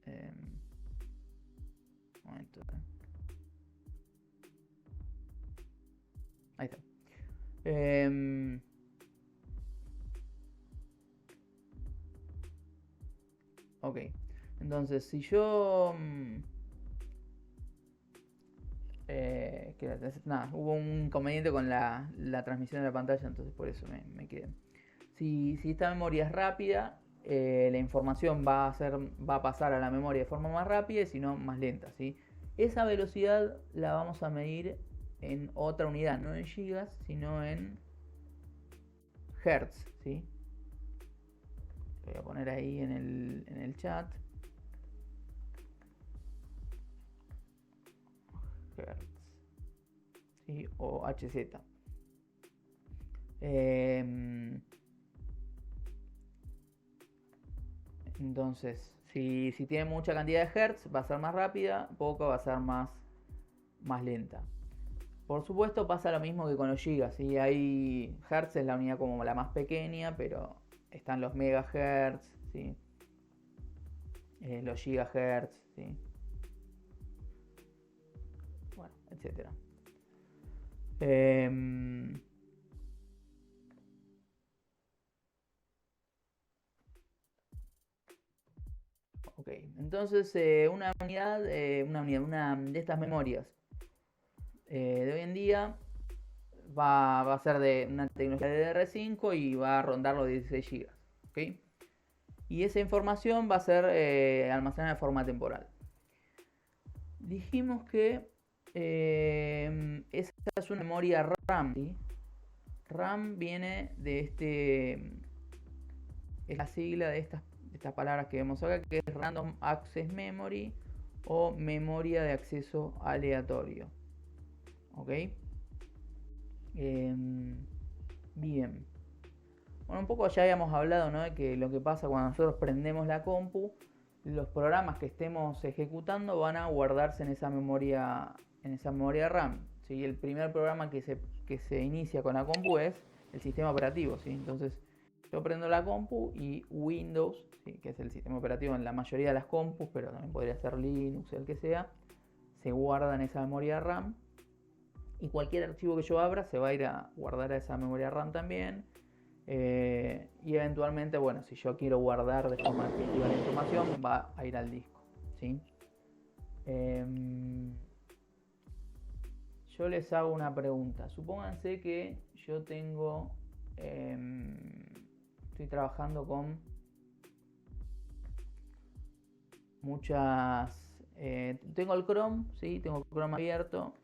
Un momento. Ahí está. Ok. Entonces, si yo... nada, hubo un inconveniente con la transmisión de la pantalla, entonces por eso me quedé. Si esta memoria es rápida, la información va a pasar a la memoria de forma más rápida y si no, más lenta, ¿sí? Esa velocidad la vamos a medir en otra unidad, no en gigas, sino en hertz, ¿sí? Voy a poner ahí en el chat. Hertz, ¿sí? O HZ. Entonces, si tiene mucha cantidad de hertz, va a ser más rápida, poco va a ser más lenta. Por supuesto pasa lo mismo que con los gigas, ¿sí? Hay hertz es la unidad como la más pequeña, pero están los megahertz, ¿sí? Los gigahertz, ¿sí? etc. Ok, entonces una de estas memorias de hoy en día va a ser de una tecnología de DDR5 y va a rondar los 16 GB. ¿Okay? Y esa información va a ser almacenada de forma temporal. Dijimos que esa es una memoria RAM. ¿Sí? RAM viene de es la sigla de estas palabras que vemos acá, que es Random Access Memory o memoria de acceso aleatorio. ¿Ok? Bien. Bueno, un poco ya habíamos hablado, ¿no?, de que lo que pasa cuando nosotros prendemos la compu, los programas que estemos ejecutando van a guardarse en esa memoria RAM. ¿Sí? El primer programa que se inicia con la compu es el sistema operativo. ¿Sí? Entonces yo prendo la compu y Windows, ¿sí?, que es el sistema operativo en la mayoría de las compus, pero también podría ser Linux, el que sea, se guarda en esa memoria RAM. Y cualquier archivo que yo abra se va a ir a guardar a esa memoria RAM también. Y eventualmente, bueno, si yo quiero guardar de forma definitiva la información, va a ir al disco. ¿Sí? Yo les hago una pregunta. Supónganse que yo tengo... estoy trabajando con muchas... tengo el Chrome, ¿sí? Tengo el Chrome abierto.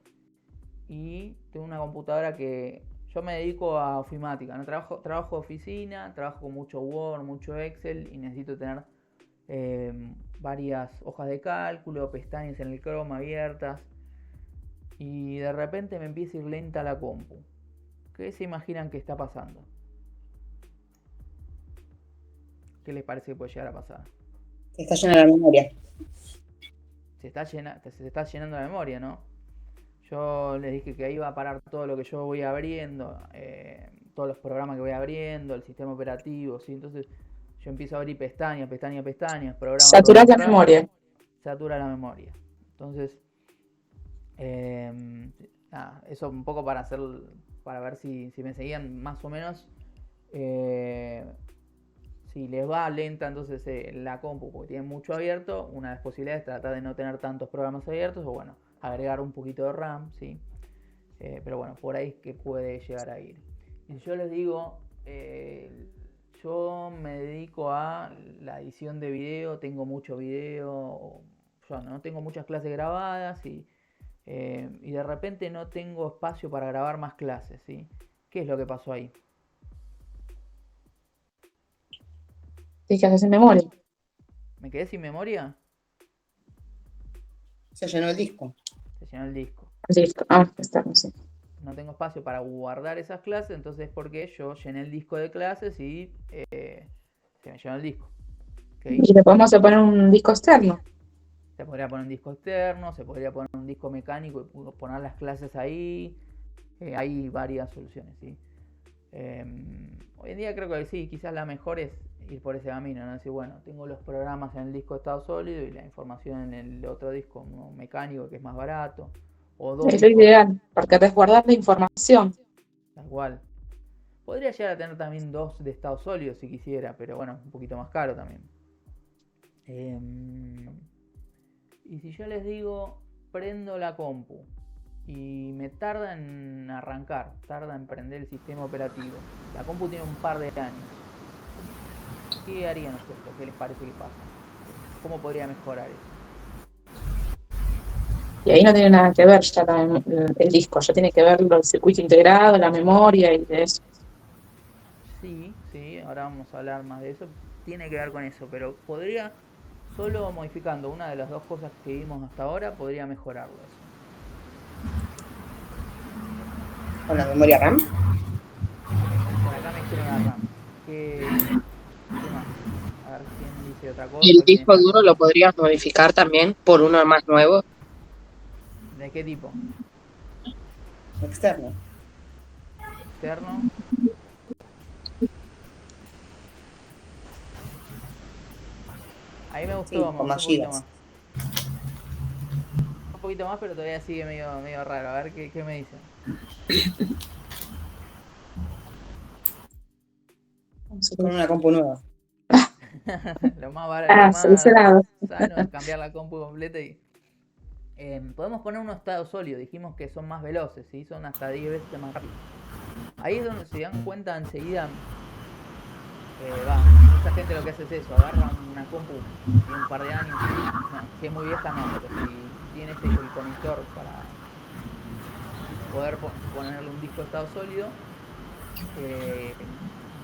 Y tengo una computadora que yo me dedico a ofimática, ¿no? Trabajo de oficina, trabajo con mucho Word, mucho Excel y necesito tener varias hojas de cálculo, pestañas en el Chrome abiertas. Y de repente me empieza a ir lenta la compu. ¿Qué se imaginan que está pasando? ¿Qué les parece que puede llegar a pasar? Se está llenando la memoria. Se está llenando la memoria, ¿no? Yo les dije que ahí va a parar todo lo que yo voy abriendo, todos los programas que voy abriendo, el sistema operativo, ¿sí? Entonces yo empiezo a abrir pestañas, programa. Saturar la memoria. Satura la memoria. Entonces, nada, eso un poco para ver si me seguían más o menos. Si les va lenta entonces la compu porque tiene mucho abierto, una de las posibilidades es tratar de no tener tantos programas abiertos o bueno, agregar un poquito de RAM, ¿sí? Pero bueno, por ahí es que puede llegar a ir. Y yo les digo, yo me dedico a la edición de video, tengo mucho video, yo no tengo muchas clases grabadas y de repente no tengo espacio para grabar más clases, ¿sí? ¿Qué es lo que pasó ahí? ¿Te quedas sin memoria? ¿Me quedé sin memoria? Se llenó el disco. Se llenó el disco. Listo. Está, no sé. No tengo espacio para guardar esas clases, entonces es porque yo llené el disco de clases y se me llenó el disco. ¿Okay? Y le podemos poner un disco externo. Se podría poner un disco externo, se podría poner un disco mecánico y poner las clases ahí. Hay varias soluciones, ¿sí? Hoy en día creo que sí, quizás la mejor es ir por ese camino, ¿no? Decir, bueno, tengo los programas en el disco de estado sólido y la información en el otro disco mecánico que es más barato. O dos Es lo ideal, porque resguardar la información. Tal cual. Podría llegar a tener también 2 de estado sólido si quisiera, pero bueno, un poquito más caro también. Y si yo les digo, prendo la compu y me tarda en arrancar, tarda en prender el sistema operativo. La compu tiene un par de años. ¿Qué harían ustedes? ¿Qué les parece que pasa? ¿Cómo podría mejorar eso? Y ahí no tiene nada que ver ya el disco, ya tiene que ver el circuito integrado, la memoria y de eso. Sí, ahora vamos a hablar más de eso. Tiene que ver con eso, pero podría, solo modificando una de las dos cosas que vimos hasta ahora, podría mejorarlo eso. ¿Con la memoria RAM? Por acá me hicieron la RAM. ¿Qué más? A ver quién dice otra cosa. ¿Y el disco duro lo podrías modificar también por uno más nuevo? ¿De qué tipo? Externo. ¿Externo? Ahí me gustó, Sí, con más un poquito gigas. más. Un poquito más, pero todavía sigue medio raro. A ver qué me dicen. Con una compu nueva. Lo más barato, Ah, lo más solucionado. sano es cambiar la compu completa y... podemos poner unos estados sólidos, dijimos que son más veloces, ¿sí? Son hasta 10 veces más rápidos. Ahí es donde se dan cuenta enseguida, mucha gente lo que hace es eso, agarra una compu de un par de años, no, si es muy vieja no, pero si tiene el conector para poder ponerle un disco de estado sólido,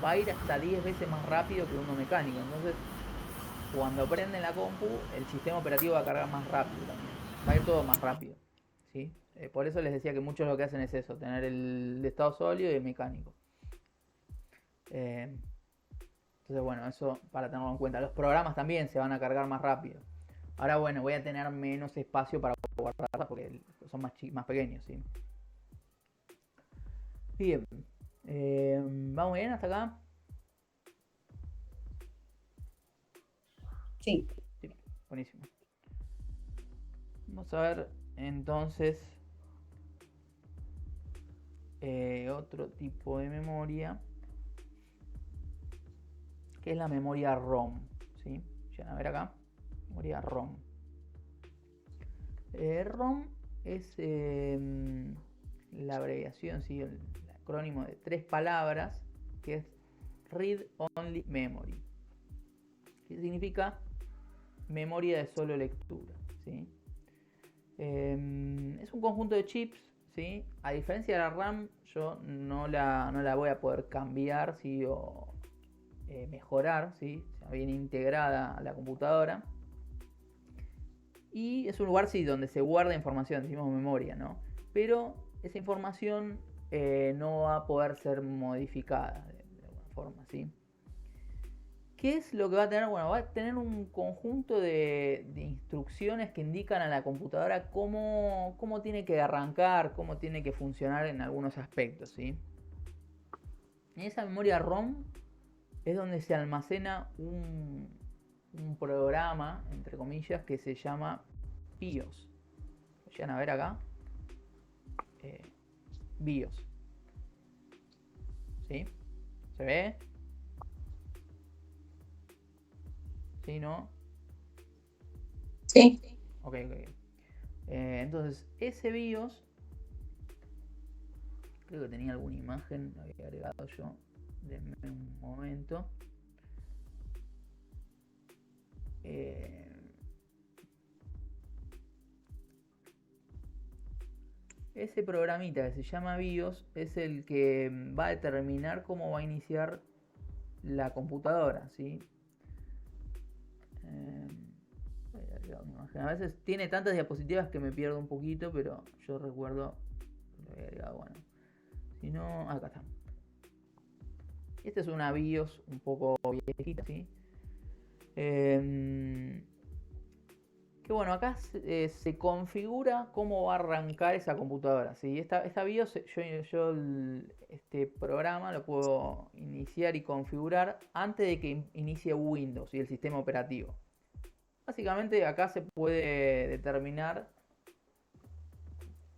va a ir hasta 10 veces más rápido que uno mecánico. Entonces, cuando prende la compu, el sistema operativo va a cargar más rápido también. Va a ir todo más rápido, ¿sí? Por eso les decía que muchos lo que hacen es eso, tener el de estado sólido y el mecánico. Entonces, bueno, eso para tenerlo en cuenta. Los programas también se van a cargar más rápido. Ahora, bueno, voy a tener menos espacio para guardarlas porque son más pequeños, ¿sí? Bien. ¿Vamos bien hasta acá? Sí. Sí, buenísimo. Vamos a ver entonces otro tipo de memoria, que es la memoria ROM, ¿sí? Ya a ver acá, memoria ROM. ROM es la abreviación, ¿sí? El acrónimo de 3 palabras, que es Read Only Memory, que significa memoria de solo lectura, ¿sí? Es un conjunto de chips, ¿sí? A diferencia de la RAM, yo no la voy a poder cambiar, ¿sí? O mejorar, ¿sí? Está bien integrada a la computadora. Y es un lugar, sí, donde se guarda información, decimos memoria, ¿no? Pero esa información no va a poder ser modificada de alguna forma, ¿sí? ¿Qué es lo que va a tener? Bueno, va a tener un conjunto de instrucciones que indican a la computadora cómo tiene que arrancar, cómo tiene que funcionar en algunos aspectos, ¿sí? En esa memoria ROM es donde se almacena un programa, entre comillas, que se llama BIOS. ¿Lo llegan a ver acá? BIOS. ¿Sí? ¿Se ve? ¿Sí, no? Sí. Ok. Entonces, ese BIOS, creo que tenía alguna imagen, lo había agregado yo. Denme un momento. Ese programita que se llama BIOS es el que va a determinar cómo va a iniciar la computadora, ¿sí? A veces tiene tantas diapositivas que me pierdo un poquito, pero yo recuerdo lo había agregado. Bueno, si no, acá está. Esta es una BIOS un poco viejita, ¿sí? Que bueno, acá se configura cómo va a arrancar esa computadora, ¿sí? Esta BIOS, yo este programa lo puedo iniciar y configurar antes de que inicie Windows y el sistema operativo. Básicamente acá se puede determinar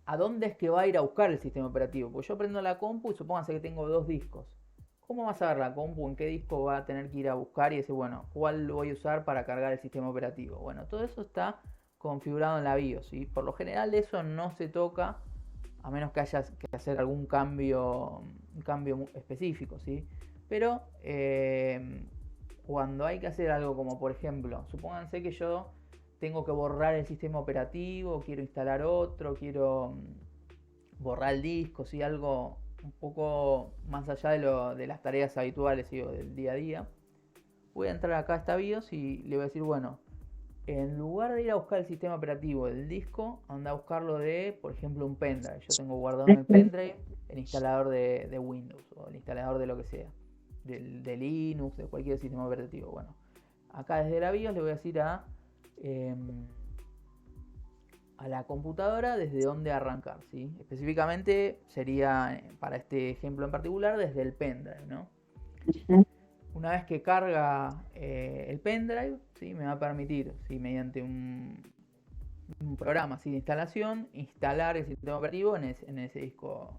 a dónde es que va a ir a buscar el sistema operativo. Pues yo prendo la compu y supónganse que tengo 2 discos. ¿Cómo va a saber la compu en qué disco va a tener que ir a buscar y decir, bueno, cuál voy a usar para cargar el sistema operativo? Bueno, todo eso está configurado en la BIOS, ¿sí? Por lo general eso no se toca a menos que haya que hacer algún cambio específico, ¿sí? Pero cuando hay que hacer algo como, por ejemplo, supónganse que yo tengo que borrar el sistema operativo, quiero instalar otro, quiero borrar el disco, ¿sí? Algo un poco más allá de las tareas habituales, ¿sí? O del día a día. Voy a entrar acá a esta BIOS y le voy a decir, bueno, en lugar de ir a buscar el sistema operativo del disco, anda a buscarlo de, por ejemplo, un pendrive. Yo tengo guardado en el pendrive el instalador de Windows o el instalador de lo que sea, de Linux, de cualquier sistema operativo. Bueno, acá desde la BIOS le voy a decir a la computadora desde dónde arrancar, ¿sí? Específicamente sería, para este ejemplo en particular, desde el pendrive, ¿no? Una vez que carga el pendrive, ¿sí? Me va a permitir, ¿sí? Mediante un un programa así de instalación, instalar el sistema operativo en ese disco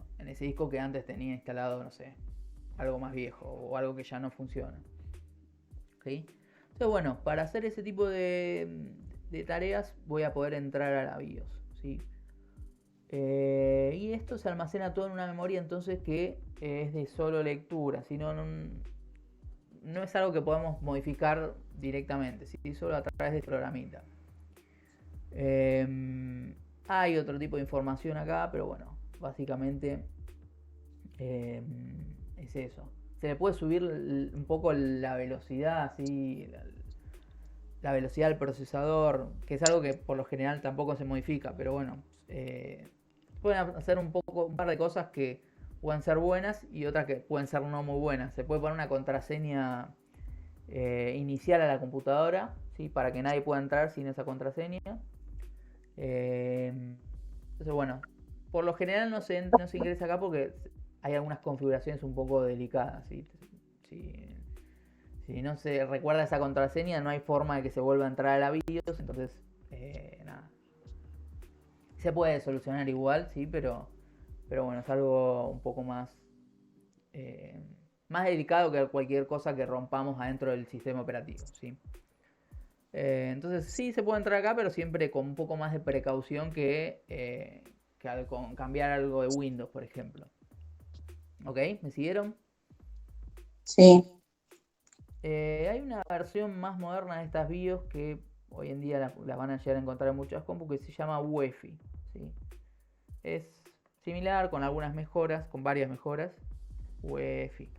que antes tenía instalado, no sé, algo más viejo o algo que ya no funciona. ¿Ok? Entonces, bueno, para hacer ese tipo de tareas voy a poder entrar a la BIOS, ¿sí? Y esto se almacena todo en una memoria entonces que es de solo lectura, ¿sí? No es algo que podemos modificar directamente, ¿sí? Solo a través de este programita. Hay otro tipo de información acá, pero bueno, básicamente es eso. Se le puede subir un poco la velocidad, ¿sí? La velocidad del procesador, que es algo que por lo general tampoco se modifica, pero bueno, pueden hacer un par de cosas que pueden ser buenas y otras que pueden ser no muy buenas. Se puede poner una contraseña inicial a la computadora, ¿sí? Para que nadie pueda entrar sin esa contraseña. Entonces, bueno, por lo general no se ingresa acá porque hay algunas configuraciones un poco delicadas, ¿sí? Si no se recuerda esa contraseña, no hay forma de que se vuelva a entrar a la BIOS. Entonces, nada. Se puede solucionar igual, sí, pero bueno, es algo un poco más delicado que cualquier cosa que rompamos adentro del sistema operativo, ¿sí? Entonces sí se puede entrar acá, pero siempre con un poco más de precaución que al cambiar algo de Windows, por ejemplo. ¿Ok? ¿Me siguieron? Sí. Hay una versión más moderna de estas BIOS que hoy en día las van a llegar a encontrar en muchas compus, que se llama UEFI, ¿sí? Es similar, con algunas mejoras, con varias mejoras. UEFI.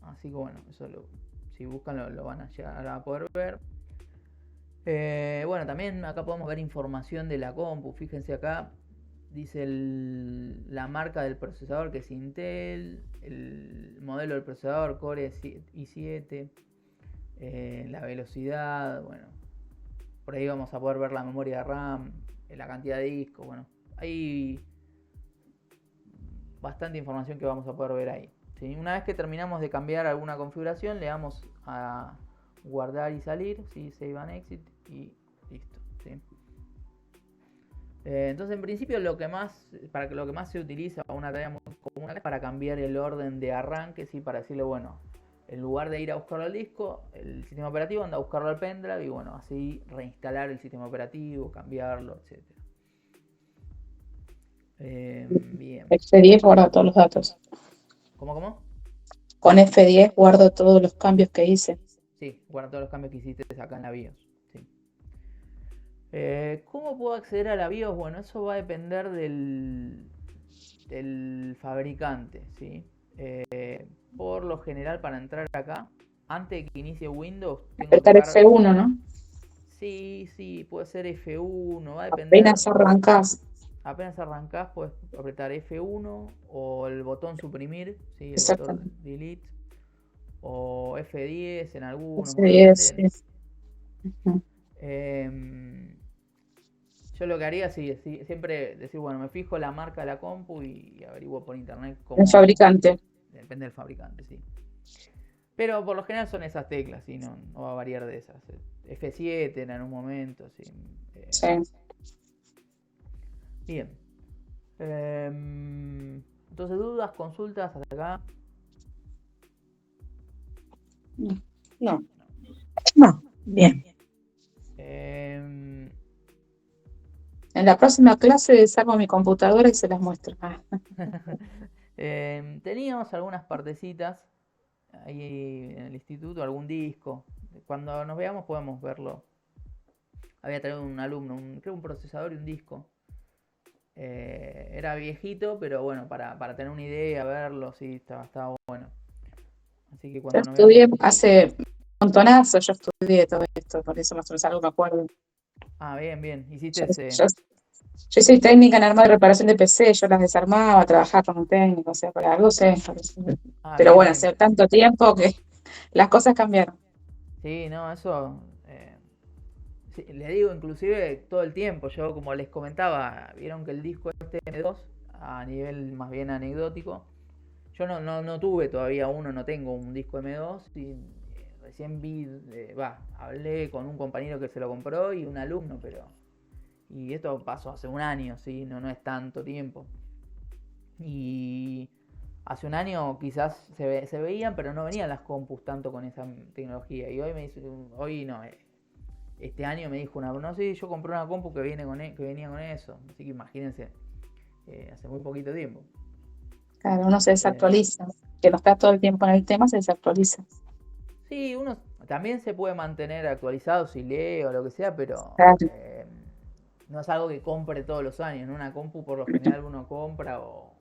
Así que bueno, eso si buscan lo van a llegar a poder ver. Bueno, también acá podemos ver información de la compu. Fíjense acá, dice la marca del procesador, que es Intel, el modelo del procesador Core i7, la velocidad, bueno, por ahí vamos a poder ver la memoria RAM, la cantidad de discos, bueno, hay bastante información que vamos a poder ver ahí, ¿sí? Una vez que terminamos de cambiar alguna configuración, le damos a guardar y salir, ¿sí? Save and exit y listo, ¿sí? Entonces, en principio, lo que más se utiliza, una tarea muy común, es para cambiar el orden de arranque, ¿sí? Para decirle, bueno, en lugar de ir a buscarlo al disco, el sistema operativo anda a buscarlo al pendrive y bueno, así reinstalar el sistema operativo, cambiarlo, etc. Bien. F10 guarda todos los datos. ¿Cómo? Con F10 guardo todos los cambios que hice. Sí, guarda todos los cambios que hiciste acá en la BIOS. Sí. ¿Cómo puedo acceder a la BIOS? Bueno, eso va a depender del fabricante, ¿sí? Por lo general, para entrar acá, antes de que inicie Windows, tengo que Apretar tocar... F1, ¿no? Sí, puede ser F1, va a depender. Apenas arrancás. Apenas arrancás, puedes apretar F1 o el botón suprimir, ¿sí? El botón delete, o F10 en algunos. F10, sí. Yo lo que haría es siempre decir, bueno, me fijo la marca de la compu y averiguo por internet cómo. El fabricante. Depende del fabricante, sí. Pero por lo general son esas teclas, ¿sí? No va a variar de esas. F7 en algún momento, ¿sí? Sí. Bien. Entonces, dudas, consultas hasta acá. No. No, bien. En la próxima clase saco mi computadora y se las muestro. Teníamos algunas partecitas ahí en el instituto, algún disco. Cuando nos veamos podemos verlo. Había traído un alumno, creo un procesador y un disco. Era viejito, pero bueno, para tener una idea, verlo, sí, estaba bueno. Así que cuando Yo estudié hace montonazo, yo estudié todo esto, por eso más o menos algo me acuerdo. Ah, bien. Hiciste yo soy técnica en armado y reparación de PC, yo las desarmaba, trabajaba con un técnico, o sea, para algo sé. Pero bueno, hace tanto tiempo que las cosas cambiaron. Sí, no, eso... sí, le digo inclusive todo el tiempo, yo como les comentaba, vieron que el disco este M2, a nivel más bien anecdótico, yo no tuve todavía uno, no tengo un disco M2 y recién hablé con un compañero que se lo compró y un alumno, y esto pasó hace un año, ¿sí? No es tanto tiempo. Y hace un año quizás se veían, pero no venían las compus tanto con esa tecnología. Y hoy este año me dijo no sé, yo compré una compu que venía con eso. Así que imagínense, hace muy poquito tiempo. Claro, uno se desactualiza. Que no está todo el tiempo en el tema, se desactualiza. Sí, uno también se puede mantener actualizado si lee o lo que sea, pero Claro. no es algo que compre todos los años. En una compu por lo general uno compra o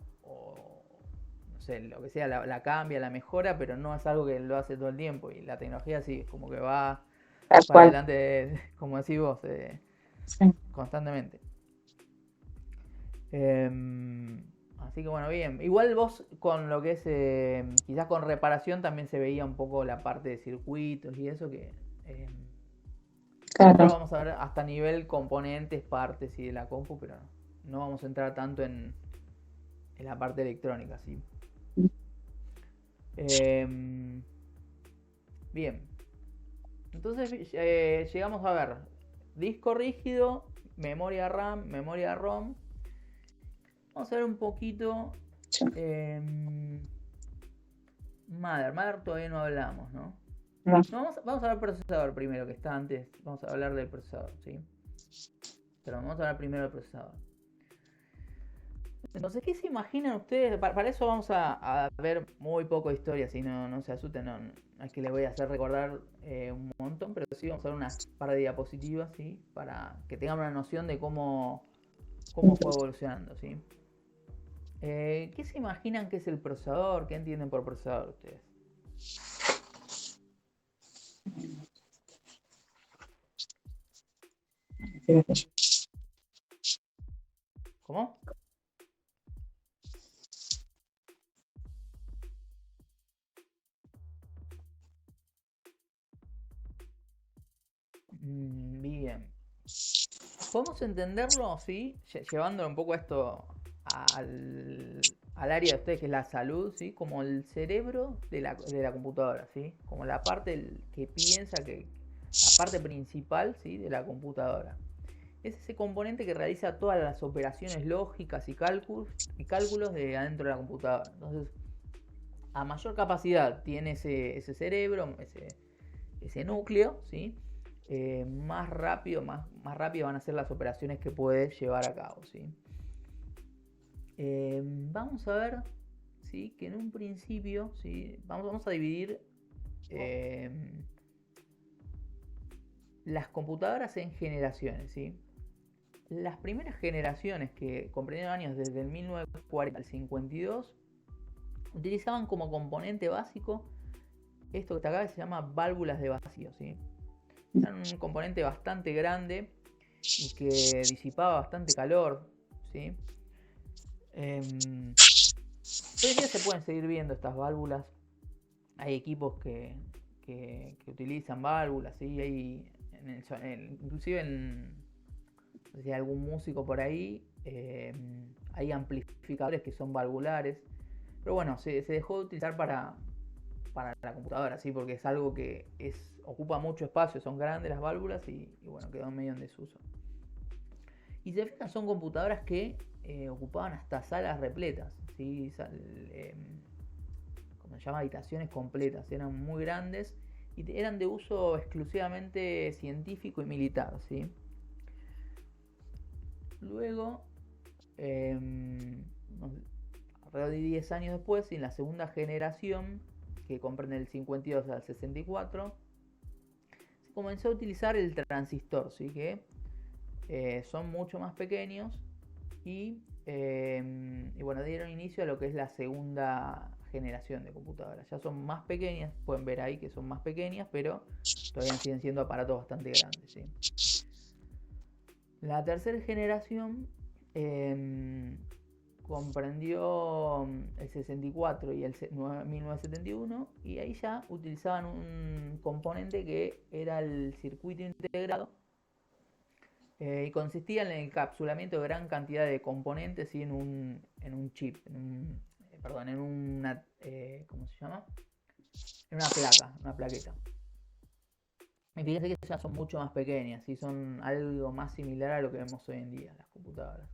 no sé, lo que sea, la cambia, la mejora, pero no es algo que lo hace todo el tiempo. Y la tecnología sí, es como que va Tal para cual. adelante, como decís vos, Sí. constantemente. Así que bueno, bien. Igual vos con lo que es, quizás con reparación también se veía un poco la parte de circuitos y eso que... Claro. Nosotros vamos a ver hasta nivel componentes, partes y de la compu, pero no vamos a entrar tanto en la parte electrónica, ¿sí? Bien. Entonces llegamos a ver disco rígido, memoria RAM, memoria ROM. Vamos a ver un poquito Mother todavía no hablamos, ¿no? No. Vamos a ver procesador primero, que está antes. Vamos a hablar del procesador, ¿sí? Pero vamos a hablar primero del procesador. Entonces, ¿qué se imaginan ustedes? Para eso vamos a ver muy poco de historia, si no se asusten, no es que les voy a hacer recordar un montón, pero sí vamos a ver unas par de diapositivas, ¿sí? Para que tengan una noción de cómo fue evolucionando, ¿sí? ¿Qué se imaginan que es el procesador? ¿Qué entienden por procesador ustedes? ¿Cómo? Bien. Podemos entenderlo, ¿sí? Llevándolo un poco esto al área de ustedes, que es la salud, ¿sí? Como el cerebro de la computadora, ¿sí? Como la parte que piensa, la parte principal, ¿sí? De la computadora. Es ese componente que realiza todas las operaciones lógicas y cálculos de adentro de la computadora. Entonces, a mayor capacidad tiene ese cerebro, ese núcleo, ¿sí? Más rápido van a ser las operaciones que puede llevar a cabo, ¿sí? Vamos a ver, ¿sí? Que en un principio, ¿sí? Vamos a dividir las computadoras en generaciones, ¿sí? Las primeras generaciones, que comprendieron años desde el 1940 al 52, utilizaban como componente básico esto que está acá, que se llama válvulas de vacío, ¿sí? Eran un componente bastante grande y que disipaba bastante calor, ¿sí? Hoy en día se pueden seguir viendo estas válvulas. Hay equipos que utilizan válvulas, ¿sí? Hay inclusive no sé si hay algún músico por ahí, hay amplificadores que son valvulares. Pero bueno, se dejó de utilizar para la computadora, ¿sí? Porque es algo que ocupa mucho espacio, son grandes las válvulas y bueno, quedó medio en desuso. Y se fijan, son computadoras que ocupaban hasta salas repletas, ¿sí? Como se llama, habitaciones completas, eran muy grandes y eran de uso exclusivamente científico y militar, ¿sí? Luego, alrededor de 10 años después, en la segunda generación, que comprende el 52 al 64, se comenzó a utilizar el transistor, ¿sí? Que son mucho más pequeños y bueno, dieron inicio a lo que es la segunda generación de computadoras. Ya son más pequeñas, pueden ver ahí que son más pequeñas, pero todavía siguen siendo aparatos bastante grandes, ¿sí? La tercera generación comprendió el 64 y el 1971, y ahí ya utilizaban un componente que era el circuito integrado, y consistía en el encapsulamiento de gran cantidad de componentes, ¿sí? en un chip, en una, ¿cómo se llama? En una plaqueta. Y fíjense que ya son mucho más pequeñas, ¿sí? Son algo más similar a lo que vemos hoy en día, las computadoras.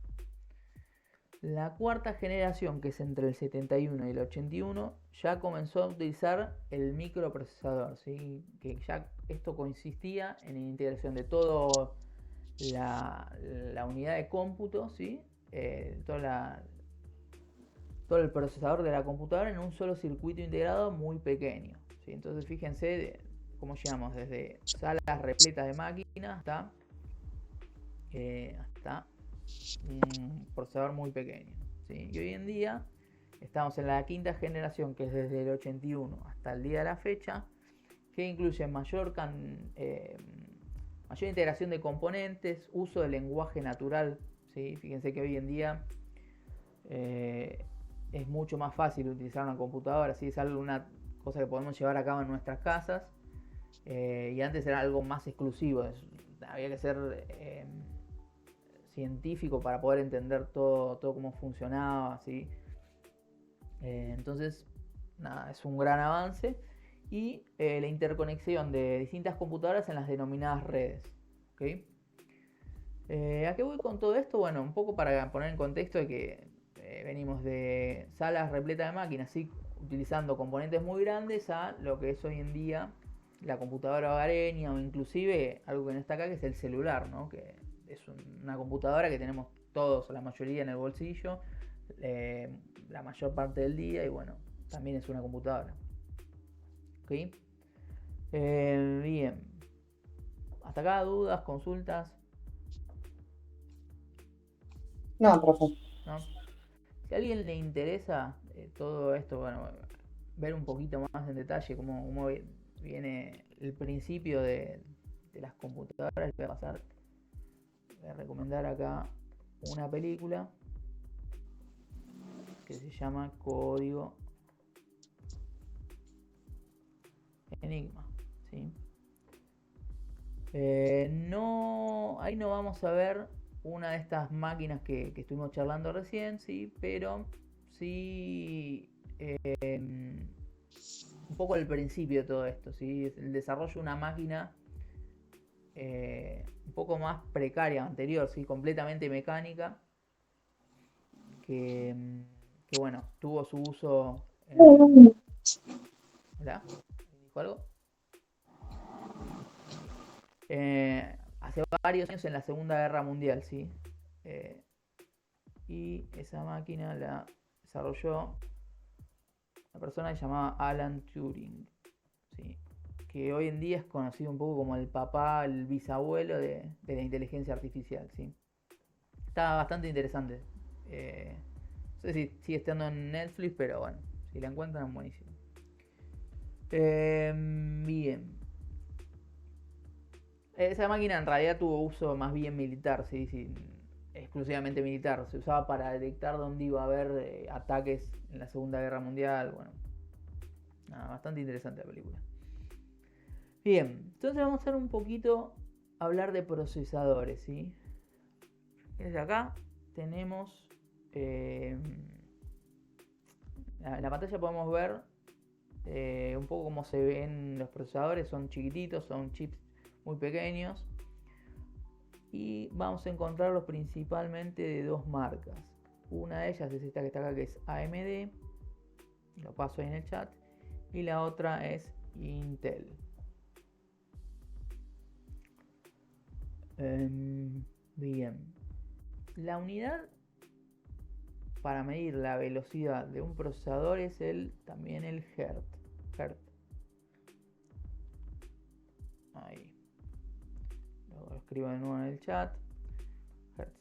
La cuarta generación, que es entre el 71 y el 81, ya comenzó a utilizar el microprocesador, ¿sí? Que ya esto consistía en la integración de toda la unidad de cómputo, ¿sí? Todo el procesador de la computadora en un solo circuito integrado muy pequeño, ¿sí? Entonces fíjense cómo llegamos desde salas repletas de máquinas hasta un procesador muy pequeño, ¿sí? Y hoy en día estamos en la quinta generación, que es desde el 81 hasta el día de la fecha, que incluye mayor integración de componentes, uso del lenguaje natural, ¿sí? Fíjense que hoy en día es mucho más fácil utilizar una computadora, ¿sí? Es una cosa que podemos llevar a cabo en nuestras casas, y antes era algo más exclusivo, había que ser científico para poder entender todo cómo funcionaba, ¿sí? Entonces, nada, es un gran avance. Y la interconexión de distintas computadoras en las denominadas redes, ¿okay? ¿A qué voy con todo esto? Bueno, un poco para poner en contexto de que venimos de salas repletas de máquinas, ¿sí? Utilizando componentes muy grandes, a lo que es hoy en día la computadora hogareña, o inclusive algo que no está acá, que es el celular, ¿no? Que es una computadora que tenemos todos, la mayoría, en el bolsillo la mayor parte del día, y bueno, también es una computadora. ¿Ok? Bien. Hasta acá, dudas, consultas. No, profe. ¿No? Si a alguien le interesa todo esto, bueno, ver un poquito más en detalle cómo viene el principio de las computadoras, les voy a recomendar acá una película que se llama Código Enigma, ¿sí? Ahí no vamos a ver una de estas máquinas que estuvimos charlando recién, ¿sí? Pero sí un poco el principio de todo esto, ¿sí? El desarrollo de una máquina un poco más precaria, anterior, ¿sí? Completamente mecánica, que bueno, tuvo su uso ¿Hola? ¿Dijo algo? Hace varios años, en la Segunda Guerra Mundial, ¿sí? Y esa máquina la desarrolló una persona que se llamaba Alan Turing, ¿sí? Que hoy en día es conocido un poco como el papá, el bisabuelo de la inteligencia artificial, ¿sí? Está bastante interesante. No sé si sigue estando en Netflix, pero bueno, si la encuentran, buenísimo. Bien. Esa máquina en realidad tuvo uso más bien militar, ¿sí? Sí, exclusivamente militar. Se usaba para detectar dónde iba a haber ataques en la Segunda Guerra Mundial. Bueno, nada, bastante interesante la película. Bien, entonces vamos a hacer un poquito, hablar de procesadores, ¿sí? Desde acá tenemos en la pantalla podemos ver un poco cómo se ven los procesadores. Son chiquititos, son chips muy pequeños, y vamos a encontrarlos principalmente de dos marcas. Una de ellas es esta que está acá, que es AMD, lo paso ahí en el chat, y la otra es Intel. Bien, la unidad para medir la velocidad de un procesador es también el Hertz. Ahí lo escribo de nuevo en el chat. Hertz.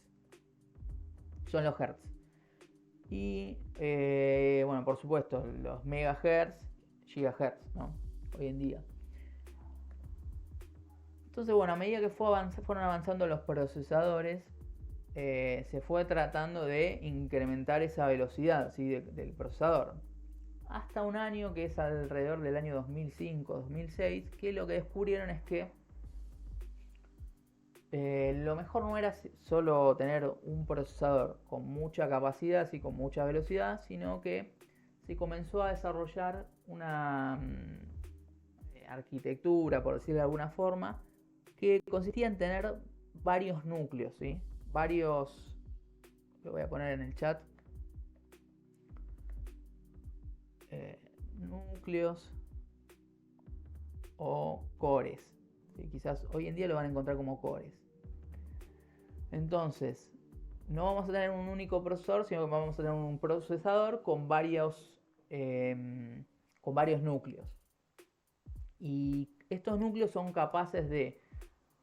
Son los Hertz. Y bueno, por supuesto, los megahertz, gigahertz, ¿no? Hoy en día. Entonces, bueno, a medida que fueron avanzando los procesadores, se fue tratando de incrementar esa velocidad, ¿sí? del procesador. Hasta un año, que es alrededor del año 2005-2006, que lo que descubrieron es que lo mejor no era solo tener un procesador con mucha capacidad y con mucha velocidad, sino que se comenzó a desarrollar arquitectura, por decirlo de alguna forma, que consistía en tener varios núcleos, ¿sí? Varios, lo voy a poner en el chat, núcleos o cores, ¿sí? Quizás hoy en día lo van a encontrar como cores. Entonces, no vamos a tener un único procesador, sino que vamos a tener un procesador con varios núcleos. Y estos núcleos son capaces de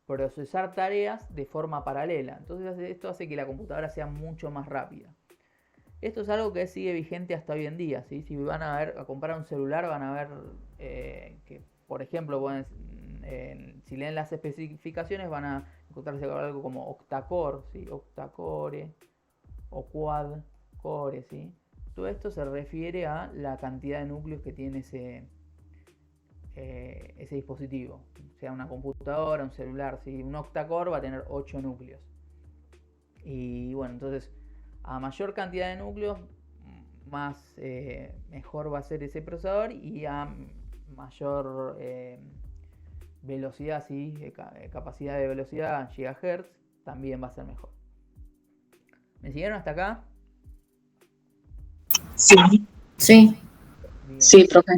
procesar tareas de forma paralela. Entonces esto hace que la computadora sea mucho más rápida. Esto es algo que sigue vigente hasta hoy en día, ¿sí? Si van a comprar un celular, van a ver que, por ejemplo, si leen las especificaciones, van a encontrarse con algo como octa-core, ¿sí? Octa-core o quad-core, ¿sí? Todo esto se refiere a la cantidad de núcleos que tiene ese dispositivo, sea una computadora, un celular, ¿sí? Un octa-core va a tener 8 núcleos. Y bueno, entonces a mayor cantidad de núcleos, mejor va a ser ese procesador, y a mayor velocidad, ¿sí? Capacidad de velocidad, gigahertz, también va a ser mejor. ¿Me siguieron hasta acá? Sí. Sí. Bien. Sí, profe.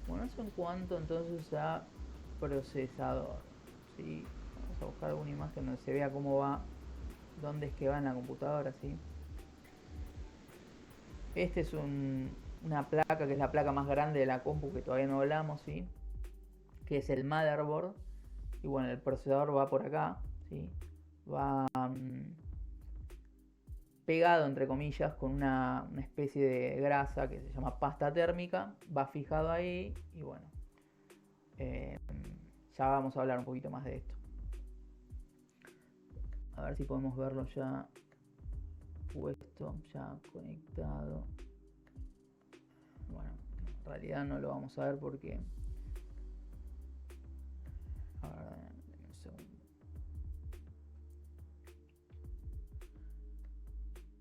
Bueno, eso en cuanto entonces a procesador, ¿sí? Vamos a buscar alguna imagen donde se vea cómo va, dónde es que va en la computadora, ¿sí? Este es una placa, que es la placa más grande de la compu, que todavía no hablamos, ¿sí? Que es el motherboard. Y bueno, el procesador va por acá, ¿sí? Va pegado, entre comillas, con una especie de grasa que se llama pasta térmica. Va fijado ahí y bueno, ya vamos a hablar un poquito más de esto. A ver si podemos verlo ya puesto, ya conectado. Bueno, en realidad no lo vamos a ver porque... A ver, denme un segundo.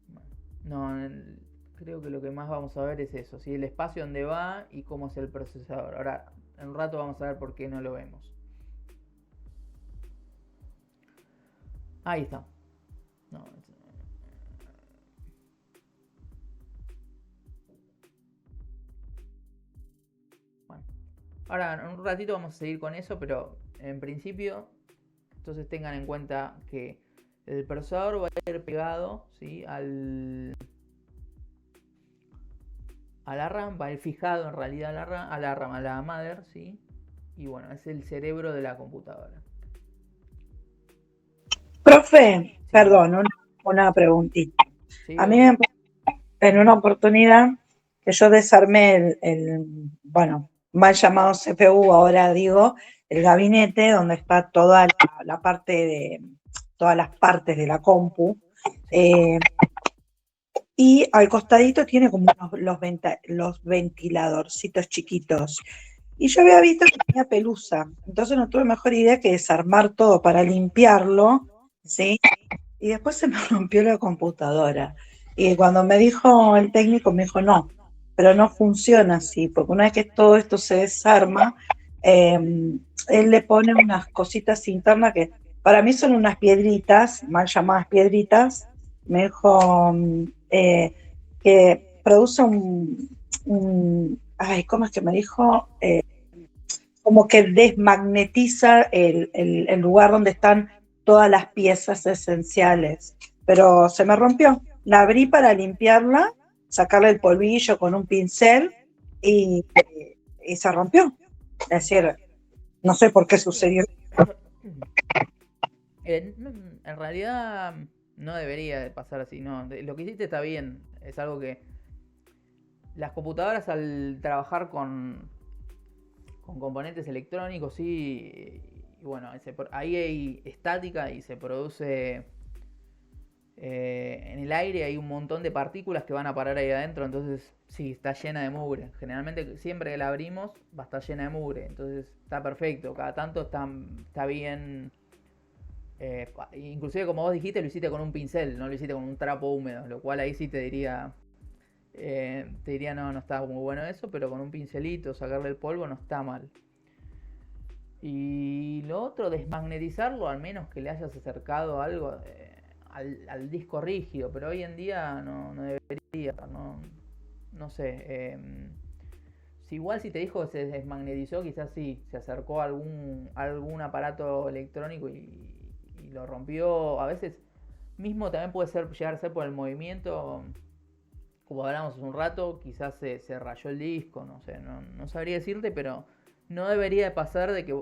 Bueno, no, creo que lo que más vamos a ver es eso, ¿sí? El espacio donde va y cómo es el procesador. Ahora, en un rato vamos a ver por qué no lo vemos. Ahí está. No, bueno, ahora en un ratito vamos a seguir con eso, pero en principio, entonces tengan en cuenta que el procesador va a ir pegado, ¿sí? a la RAM, va a ir fijado en realidad a la mother, ¿sí? Y bueno, es el cerebro de la computadora. Profe, Sí. perdón, una preguntita. Sí, A mí me pasó en una oportunidad que yo desarmé bueno, mal llamado CPU, ahora digo, el gabinete donde está toda la parte todas las partes de la compu. Y al costadito tiene como los ventiladorcitos chiquitos. Y yo había visto que tenía pelusa. Entonces no tuve mejor idea que desarmar todo para limpiarlo, ¿sí? Y después se me rompió la computadora. Y cuando me dijo el técnico, me dijo, no, pero no funciona así, porque una vez que todo esto se desarma, él le pone unas cositas internas que para mí son unas piedritas, mal llamadas piedritas. Me dijo que produce ay, ¿cómo es que me dijo? Como que desmagnetiza el lugar donde están todas las piezas esenciales. Pero se me rompió. La abrí para limpiarla, sacarle el polvillo con un pincel y se rompió. Es decir, no sé por qué sucedió. En realidad no debería de pasar así, no. Lo que hiciste está bien. Es algo que las computadoras, al trabajar con componentes electrónicos, sí, y bueno, ahí hay estática y se produce en el aire, hay un montón de partículas que van a parar ahí adentro, entonces sí, está llena de mugre. Generalmente siempre que la abrimos va a estar llena de mugre, entonces está perfecto, cada tanto está bien. Inclusive, como vos dijiste, lo hiciste con un pincel, no lo hiciste con un trapo húmedo, lo cual ahí sí te diría Te diría no está muy bueno eso, pero con un pincelito, sacarle el polvo no está mal. Y lo otro, desmagnetizarlo, al menos que le hayas acercado algo al disco rígido, pero hoy en día no debería, no sé. Si igual si te dijo que se desmagnetizó, quizás sí, se acercó a algún aparato electrónico y lo rompió. A veces mismo también puede llegar a ser por el movimiento, como hablamos hace un rato, quizás se rayó el disco, no sé, no sabría decirte, pero no debería de pasar de que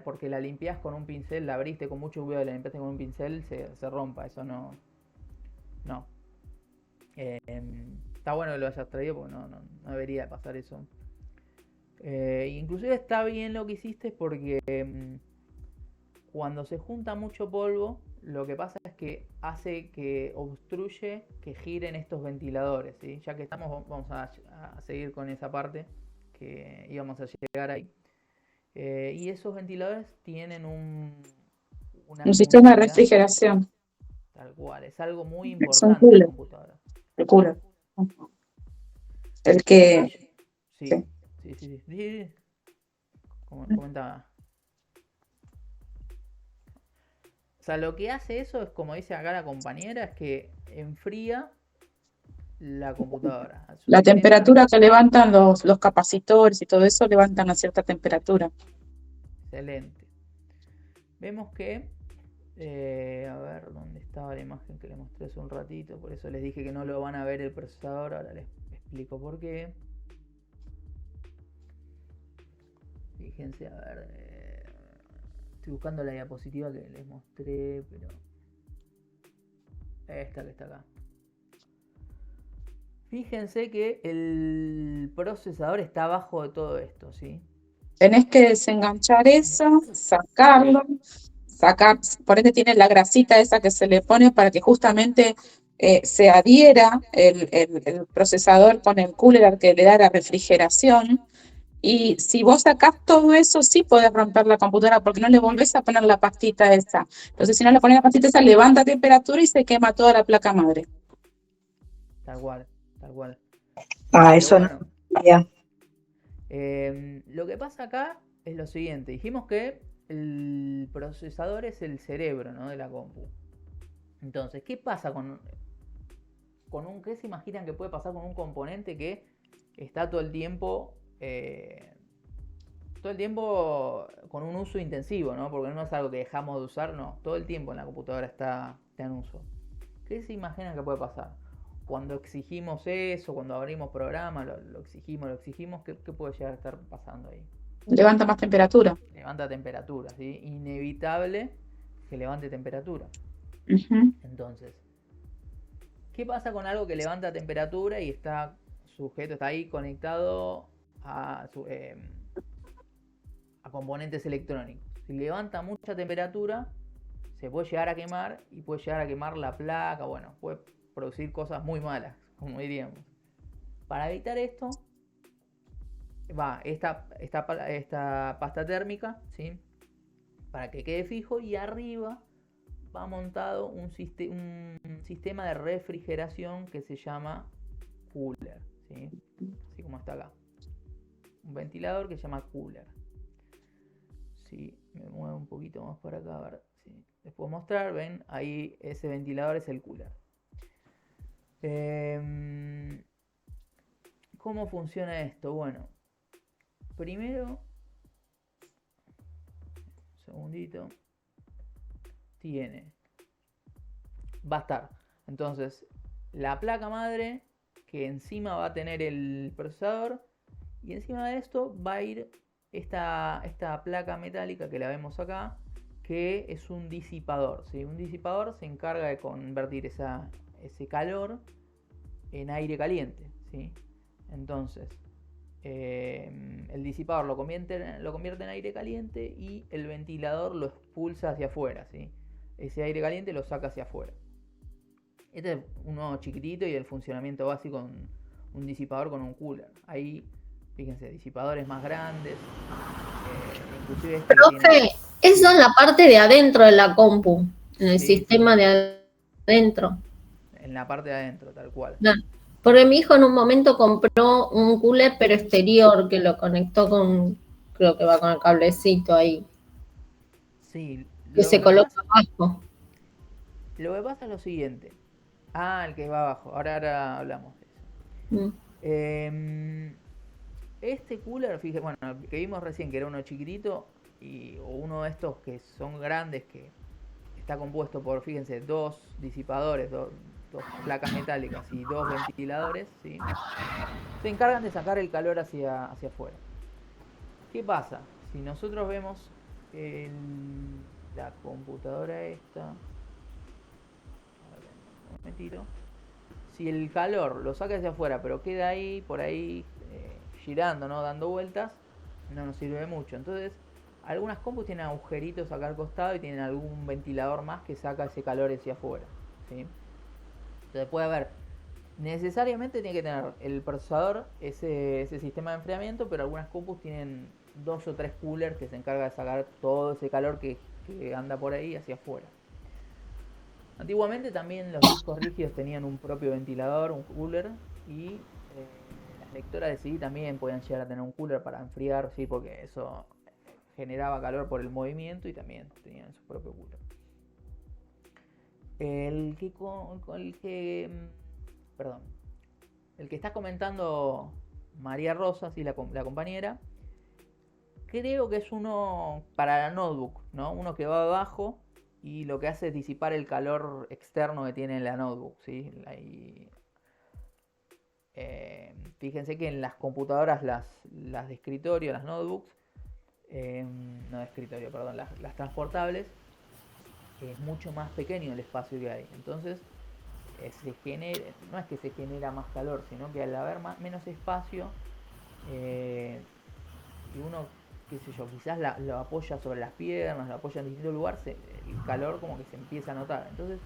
porque la limpias con un pincel, la abriste con mucho cuidado y la limpiaste con un pincel, se rompa, eso no. Está bueno que lo hayas traído porque no debería de pasar eso. Inclusive está bien lo que hiciste porque cuando se junta mucho polvo, lo que pasa es que hace que obstruye que giren estos ventiladores, ¿sí? Ya que estamos, vamos a seguir con esa parte que íbamos a llegar ahí. Y esos ventiladores tienen una Un sistema de funcionalidad refrigeración. tal cual, es algo muy Es un importante en la cooler. computadora. El cooler. El que. Sí. Como comentaba. O sea, lo que hace eso es, como dice acá la compañera, es que enfría la computadora. La temperatura que levantan los capacitores y todo eso levantan a cierta temperatura. Excelente. Vemos que, a ver, ¿dónde estaba la imagen que les mostré hace un ratito? Por eso les dije que no lo van a ver el procesador, ahora les explico por qué. Fíjense, a ver, estoy buscando la diapositiva que les mostré, pero esta que está acá. Fíjense que el procesador está abajo de todo esto, ¿sí? Tenés que desenganchar eso, sacarlo, por ende tiene la grasita esa que se le pone para que justamente se adhiera el procesador con el cooler al que le da la refrigeración. Y si vos sacás todo eso, sí podés romper la computadora porque no le volvés a poner la pastita esa. Entonces, si no le pones la pastita esa, levanta temperatura y se quema toda la placa madre. Tal cual. Eso bueno, no. Ya. Lo que pasa acá es lo siguiente. Dijimos que el procesador es el cerebro, ¿no?, de la compu. Entonces, ¿qué pasa qué se imaginan que puede pasar con un componente que está todo el tiempo con un uso intensivo, ¿no? Porque no es algo que dejamos de usar, no. Todo el tiempo en la computadora está en uso. ¿Qué se imaginan que puede pasar? Cuando exigimos eso, cuando abrimos programas, lo exigimos, ¿qué puede llegar a estar pasando ahí? Levanta más temperatura. Levanta temperatura, ¿sí? Inevitable que levante temperatura. Uh-huh. Entonces, ¿qué pasa con algo que levanta temperatura y está ahí conectado a componentes electrónicos? Si levanta mucha temperatura, se puede llegar a quemar y puede llegar a quemar la placa, bueno, puede producir cosas muy malas, como diríamos. Para evitar esto, va esta pasta térmica, ¿sí?, para que quede fijo, y arriba va montado un sistema de refrigeración que se llama cooler, ¿sí?, así como está acá. Un ventilador que se llama cooler. Si me muevo un poquito más para acá, a ver si les puedo mostrar. Ven, ahí ese ventilador es el cooler. ¿Cómo funciona esto? Bueno, primero, un segundito, va a estar entonces la placa madre, que encima va a tener el procesador, y encima de esto va a ir esta placa metálica que la vemos acá, que es un disipador, ¿sí? Un disipador se encarga de convertir ese calor en aire caliente, ¿sí? Entonces, el disipador lo convierte en aire caliente y el ventilador lo expulsa hacia afuera, ¿sí? Ese aire caliente lo saca hacia afuera. Este es uno chiquitito y el funcionamiento básico con un disipador con un cooler. Ahí, fíjense, disipadores más grandes. Inclusive este Profe, eso en la parte de adentro de la compu, en el Sí. sistema de adentro. En la parte de adentro, tal cual. No. Porque mi hijo en un momento compró un cooler, pero exterior, que lo conectó con, creo que va con el cablecito ahí, Sí, que se coloca abajo. lo que pasa es lo siguiente. Ah, el que va abajo. Ahora hablamos de eso. Mm. Este cooler, fíjate, bueno, el que vimos recién, que era uno chiquitito, o uno de estos que son grandes, que está compuesto por, fíjense, dos disipadores, dos placas metálicas y dos ventiladores, ¿sí? Se encargan de sacar el calor hacia afuera. ¿Qué pasa? Si nosotros vemos la computadora esta, a ver, un momentito. Si el calor lo saca hacia afuera, pero queda ahí, por ahí, girando, ¿no? Dando vueltas, no nos sirve de mucho. Entonces, algunas compus tienen agujeritos acá al costado y tienen algún ventilador más que saca ese calor hacia afuera, ¿sí? Entonces puede haber, necesariamente tiene que tener el procesador ese sistema de enfriamiento, pero algunas compus tienen 2 o 3 coolers que se encargan de sacar todo ese calor que anda por ahí hacia afuera. Antiguamente también los discos rígidos tenían un propio ventilador, un cooler, y las lectoras de CD también podían llegar a tener un cooler para enfriar, sí, porque eso generaba calor por el movimiento y también tenían su propio cooler. El que está comentando María Rosa, sí, la compañera, creo que es uno para la notebook, ¿no? Uno que va abajo y lo que hace es disipar el calor externo que tiene la notebook, ¿sí? Fíjense que en las computadoras, las de escritorio, las notebooks, no de escritorio, perdón, las transportables, es mucho más pequeño el espacio que hay. Entonces, no es que se genera más calor, sino que al haber menos espacio, y uno, qué sé yo, quizás lo apoya sobre las piernas, lo apoya en distintos lugares, el calor como que se empieza a notar. Entonces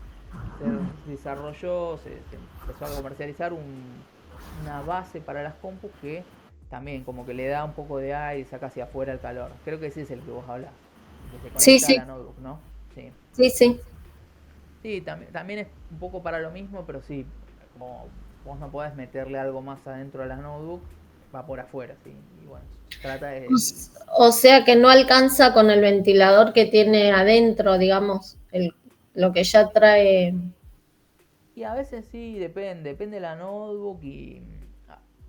se desarrolló, se empezó a comercializar una base para las compus que también como que le da un poco de aire y saca hacia afuera el calor. Creo que ese es el que vos hablás, el que se Sí, conecta a sí, la notebook, ¿no? Sí. sí. Sí, también es un poco para lo mismo, pero sí, como vos no podés meterle algo más adentro de la notebook, va por afuera, sí. Y bueno, trata de... O sea que no alcanza con el ventilador que tiene adentro, digamos, lo que ya trae. Y a veces sí, depende de la notebook y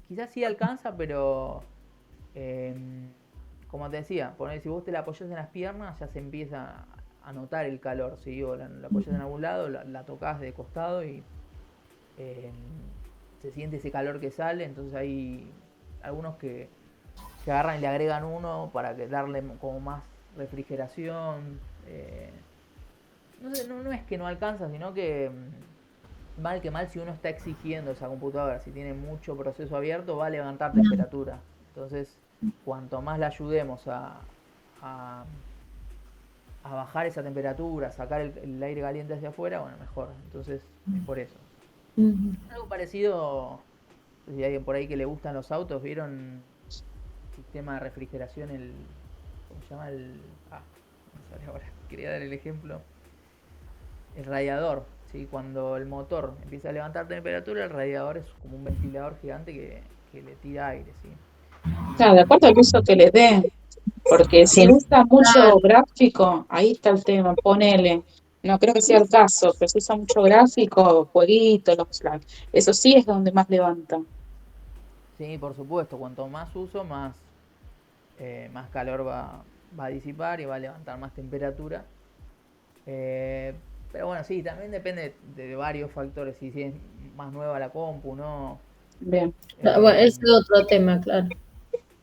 quizás sí alcanza, pero como te decía, si vos te la apoyás en las piernas ya se empieza a notar el calor, ¿sí? O la apoyás en algún lado, la tocas de costado y eh, se siente ese calor que sale, entonces hay algunos que agarran y le agregan uno para darle como más refrigeración. No sé, no es que no alcanza, sino que mal que mal si uno está exigiendo esa computadora, si tiene mucho proceso abierto, va a levantar temperatura. Entonces, cuanto más la ayudemos a, a bajar esa temperatura, sacar el aire caliente hacia afuera, bueno, mejor. Entonces, es por eso. Algo parecido, si hay alguien por ahí que le gustan los autos, ¿vieron el sistema de refrigeración, ¿cómo se llama? No sale ahora, quería dar el ejemplo. El radiador, ¿sí? Cuando el motor empieza a levantar temperatura, el radiador es como un ventilador gigante que le tira aire, ¿sí? Claro, de acuerdo al uso que le den, porque Claro. si usa mucho gráfico, ahí está el tema, ponele. No creo que sea el caso, pero si usa mucho gráfico, jueguitos, eso sí es donde más levanta. Sí, por supuesto, cuanto más uso, más calor va a disipar y va a levantar más temperatura. Pero bueno, sí, también depende de varios factores, si es más nueva la compu, ¿no? Bien. Bueno, ese es otro tema, claro.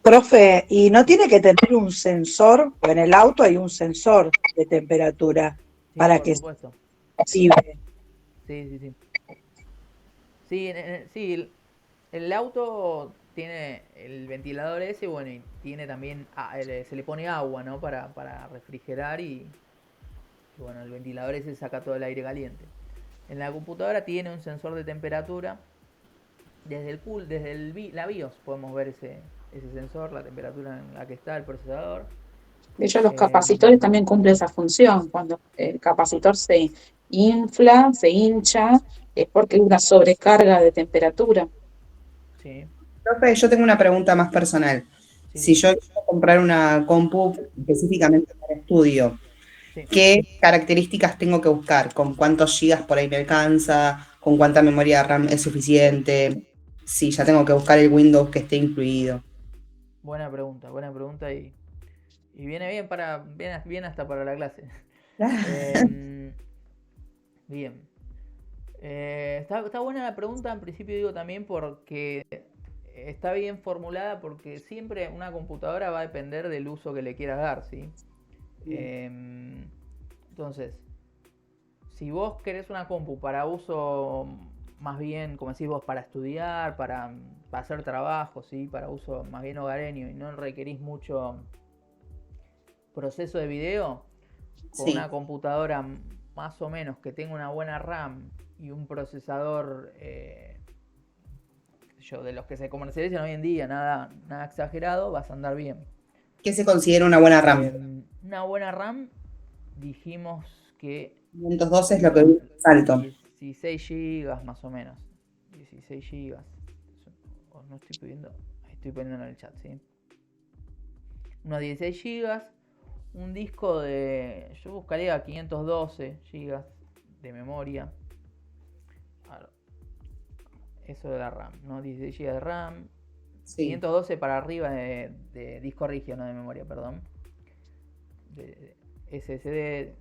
Profe, ¿y no tiene que tener un sensor? En el auto hay un sensor de temperatura Sí, para por que supuesto. se Sí. Sí, el auto tiene el ventilador ese, bueno, y tiene también, se le pone agua, ¿no? Para refrigerar y bueno, el ventilador ese saca todo el aire caliente. En la computadora tiene un sensor de temperatura. Desde la BIOS podemos ver ese sensor, la temperatura en la que está el procesador. De hecho, los capacitores Em, también cumplen esa función. Cuando el capacitor se infla, se hincha, es porque hay una sobrecarga de temperatura. sí, Profe, yo tengo una pregunta más personal. sí, Si sí, yo quiero comprar una compu específicamente para estudio, sí. ¿qué características tengo que buscar? ¿Con cuántos gigas por ahí me alcanza? ¿Con cuánta memoria RAM es suficiente? Si ya tengo que buscar el Windows que esté incluido. Buena pregunta y viene bien bien hasta para la clase. Em, bien. Está buena la pregunta, en principio digo también porque está bien formulada porque siempre una computadora va a depender del uso que le quieras dar, ¿sí? Em, entonces, si vos querés una compu para uso más bien, como decís vos, para estudiar, para hacer trabajo, ¿sí? Para uso más bien hogareño y no requerís mucho proceso de video, con una Sí. computadora más o menos que tenga una buena RAM y un procesador de los que se comercializan hoy en día, nada exagerado, vas a andar bien. ¿Qué se considera una buena RAM? Una buena RAM, dijimos que 512 es lo que vi alto. 16 GB más o menos. 16 GB. No estoy pidiendo, estoy poniendo en el chat, ¿sí? Unos 16 GB. Un disco yo buscaría 512 GB de memoria. Claro, eso de la RAM, ¿no? 16 GB de RAM. Sí. 512 para arriba de disco rígido, no de memoria, perdón. De SSD.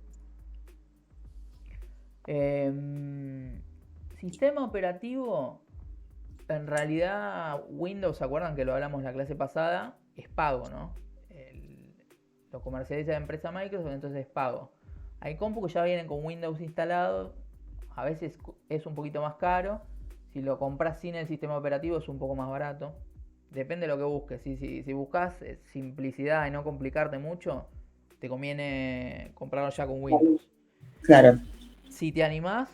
Sistema operativo. En realidad, Windows, ¿se acuerdan que lo hablamos en la clase pasada? Es pago, ¿no? Lo comercializa la empresa Microsoft, entonces es pago. Hay compu que ya vienen con Windows instalado. A veces es un poquito más caro. Si lo compras sin el sistema operativo es un poco más barato. Depende de lo que busques. Si buscas simplicidad y no complicarte mucho, te conviene comprarlo ya con Windows. Claro. Si te animás,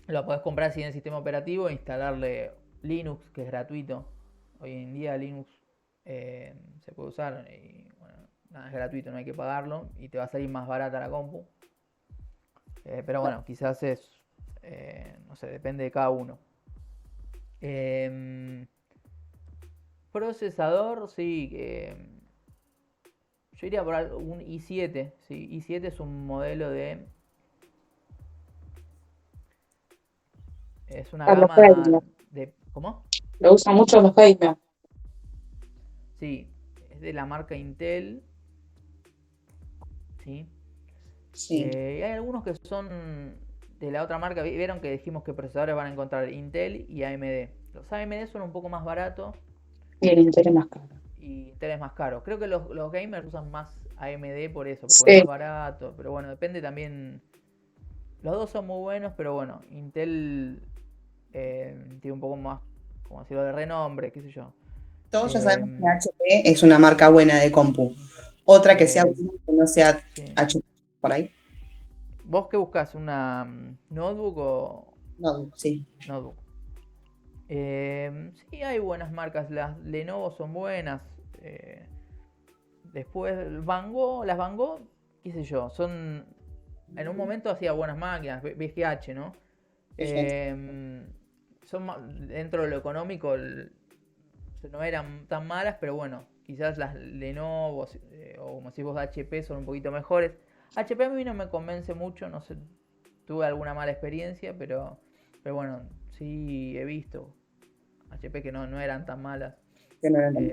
lo podés comprar sin el sistema operativo e instalarle Linux, que es gratuito. Hoy en día Linux se puede usar y bueno, nada, es gratuito, no hay que pagarlo y te va a salir más barata la compu. Pero bueno, quizás no sé, depende de cada uno. Procesador, sí. Yo iría por un i7. Sí, i7 es un modelo es una A los gama gamers. de... ¿Cómo? Lo usan mucho los gamers. Sí, es de la marca Intel. Sí. Sí. Y hay algunos que son de la otra marca. Vieron que dijimos que procesadores van a encontrar Intel y AMD. Los AMD son un poco más baratos Y el Intel es más caro. y Intel es más caro. Creo que los gamers usan más AMD por eso, porque es Sí, más barato. Pero bueno, depende también. Los dos son muy buenos, pero bueno, Intel tiene un poco más, como decirlo, de renombre, qué sé yo. Todos ya sabemos que Eh, HP es una marca buena de compu. Otra que sea eh, buena que no sea sí. HP por ahí. ¿Vos qué buscas? ¿Una notebook o No, sí. notebook? Sí, hay buenas marcas. Las Lenovo son buenas. Después, las Van Gogh, qué sé yo, son. En un momento hacía buenas máquinas, VGH, ¿no? Dentro de lo económico, no eran tan malas, pero bueno, quizás las Lenovo o como si vos HP son un poquito mejores. HP a mí no me convence mucho, no sé, tuve alguna mala experiencia, pero bueno, sí he visto HP que no eran tan malas. Que no eran tan-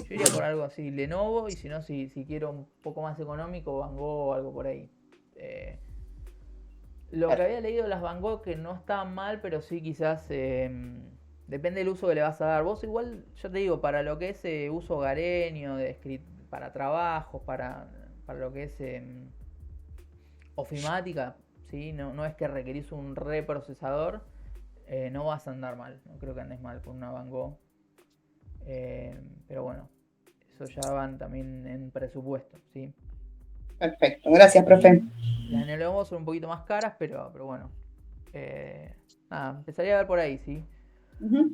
Yo iría por algo así, Lenovo, y si no, si quiero un poco más económico, Van Gogh o algo por ahí. Lo que había leído de las Van Gogh que no estaban mal, pero sí quizás depende del uso que le vas a dar. Vos igual, yo te digo, para lo que es uso hogareño, para trabajos, para lo que es ofimática, ¿sí? No es que requerís un reprocesador, no vas a andar mal. No creo que andes mal con una Van Gogh. Pero bueno, eso ya van también en presupuesto, ¿sí? Perfecto. Gracias, profe. Las Lenovo son un poquito más caras, pero bueno. Nada, empezaría a ver por ahí, ¿sí? Ujú.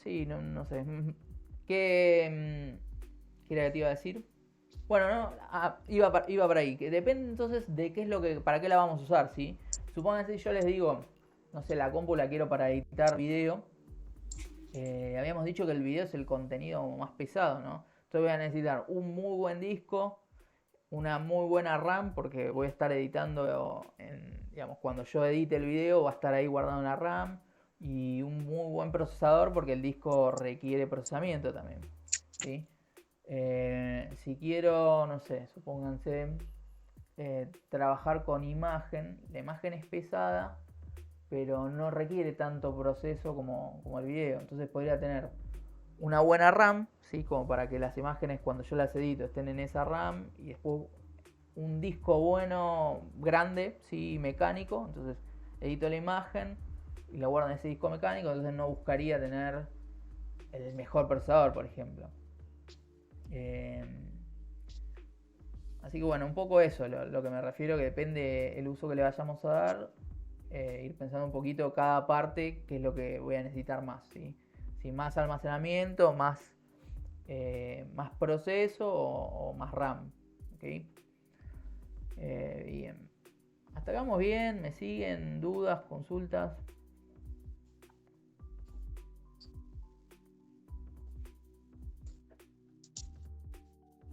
Sí, no sé. ¿Qué era que te iba a decir? Bueno, no, iba para ahí. Que depende entonces de qué es lo que, para qué la vamos a usar, ¿sí? Supongan si yo les digo, no sé, la compu la quiero para editar video. Habíamos dicho que el video es el contenido más pesado, ¿no? Entonces voy a necesitar un muy buen disco, una muy buena RAM, porque voy a estar editando, digamos, cuando yo edite el video va a estar ahí guardado en la RAM, y un muy buen procesador, porque el disco requiere procesamiento también, ¿sí? Si quiero, no sé, supónganse, trabajar con imagen, la imagen es pesada, pero no requiere tanto proceso como el video, entonces podría tener una buena RAM, ¿sí? Como para que las imágenes cuando yo las edito estén en esa RAM, y después un disco bueno, grande, ¿sí? Mecánico, entonces edito la imagen y la guardo en ese disco mecánico, entonces no buscaría tener el mejor procesador, por ejemplo. Así que bueno, un poco eso, lo que me refiero, que depende el uso que le vayamos a dar, ir pensando un poquito cada parte, qué es lo que voy a necesitar más, ¿sí? Si más almacenamiento, más proceso o más RAM, ¿ok? Bien. Hasta acá vamos bien, me siguen, dudas, consultas.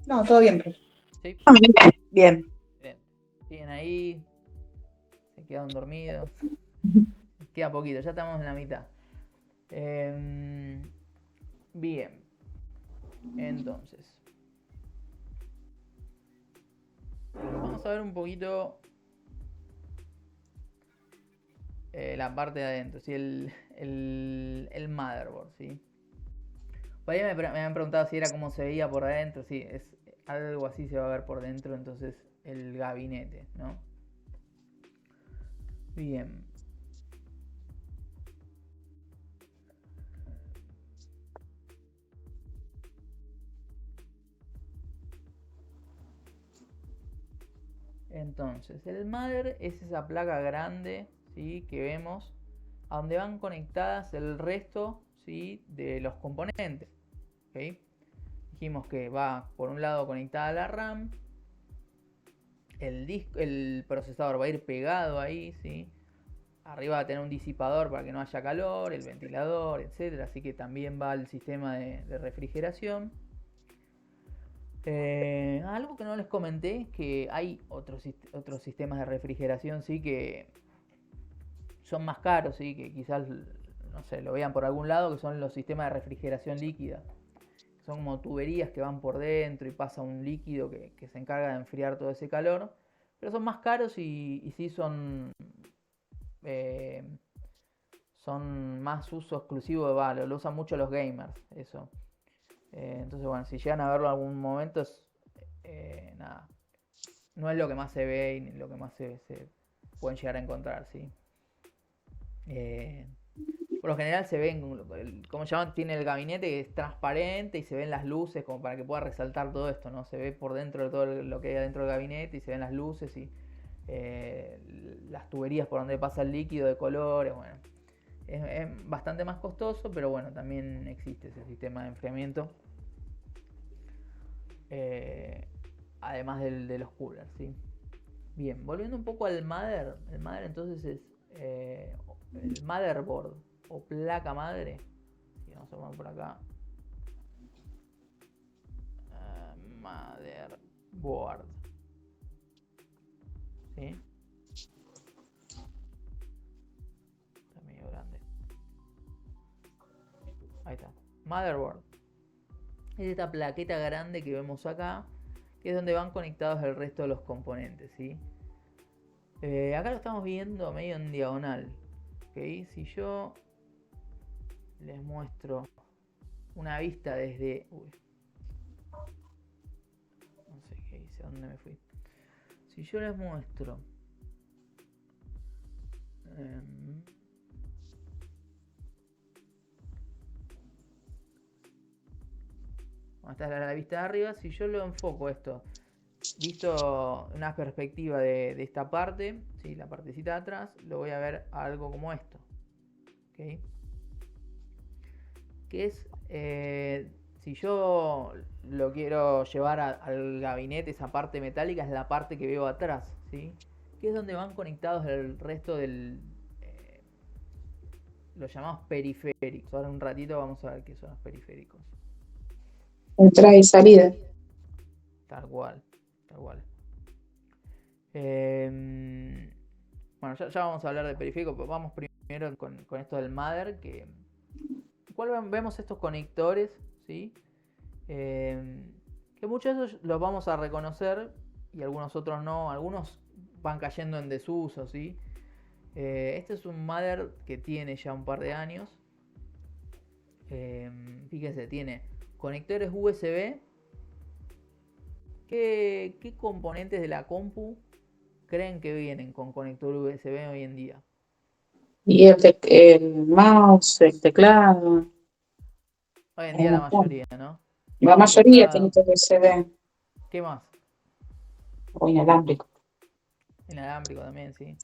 No, todo bien, profe. ¿Sí? Bien. Bien. Siguen ahí, se quedaron dormidos. Queda poquito, ya estamos en la mitad. Bien. Entonces, vamos a ver un poquito la parte de adentro, ¿sí? El motherboard, ¿sí? Por ahí me habían preguntado si era cómo se veía por adentro. Sí, es algo así se va a ver por dentro, entonces el gabinete, ¿no? Bien. Entonces, el mother es esa placa grande, ¿sí? Que vemos, a donde van conectadas el resto, ¿sí? De los componentes, ¿ok? Dijimos que va por un lado conectada a la RAM, el procesador va a ir pegado ahí, ¿sí? Arriba va a tener un disipador para que no haya calor, el ventilador, etcétera, así que también va al sistema de refrigeración. Algo que no les comenté es que hay otros sistemas de refrigeración, sí, que son más caros, sí, que quizás, no sé, lo vean por algún lado, que son los sistemas de refrigeración líquida. Son como tuberías que van por dentro y pasa un líquido que se encarga de enfriar todo ese calor. Pero son más caros y sí son más uso exclusivo de Valve. Lo usan mucho los gamers, eso. Entonces, bueno, si llegan a verlo en algún momento, nada, no es lo que más se ve y ni lo que más se pueden llegar a encontrar, ¿sí? Por lo general se ven, como llaman, tiene el gabinete que es transparente y se ven las luces como para que pueda resaltar todo esto, ¿no? Se ve por dentro de todo lo que hay adentro del gabinete y se ven las luces y las tuberías por donde pasa el líquido de colores, bueno. Es bastante más costoso, pero bueno, también existe ese sistema de enfriamiento. Además de los coolers, ¿sí? Bien, volviendo un poco al mother. El mother entonces es el motherboard o placa madre. Sí, vamos a poner por acá. Motherboard. ¿Sí? Está medio grande. Ahí está. Motherboard. Es esta plaqueta grande que vemos acá, que es donde van conectados el resto de los componentes, ¿sí? Acá lo estamos viendo medio en diagonal, ¿ok? Si yo les muestro una vista desde... Uy, no sé qué hice, ¿a dónde me fui? Si yo les muestro... esta es la vista de arriba. Si yo lo enfoco esto, visto una perspectiva de esta parte, ¿sí? La partecita de atrás, lo voy a ver algo como esto, ¿okay? Que es si yo lo quiero llevar al gabinete, esa parte metálica es la parte que veo atrás, ¿sí? Que es donde van conectados el resto del... los llamados periféricos. Ahora un ratito vamos a ver qué son los periféricos. Entrada y salida. Tal cual, tal cual. Bueno, ya vamos a hablar de periférico, pero vamos primero con esto del mother, que vemos estos conectores, ¿sí? Que muchos de ellos los vamos a reconocer y algunos otros no, algunos van cayendo en desuso, ¿sí? Este es un mother que tiene ya un par de años. Fíjense, tiene conectores USB. ¿Qué componentes de la compu creen que vienen con conector USB hoy en día? Y el mouse, el teclado. Hoy en día la mayoría, ¿no? La Mouse, mayoría teclado. tiene USB ¿Qué más? o inalámbrico. Inalámbrico también, sí.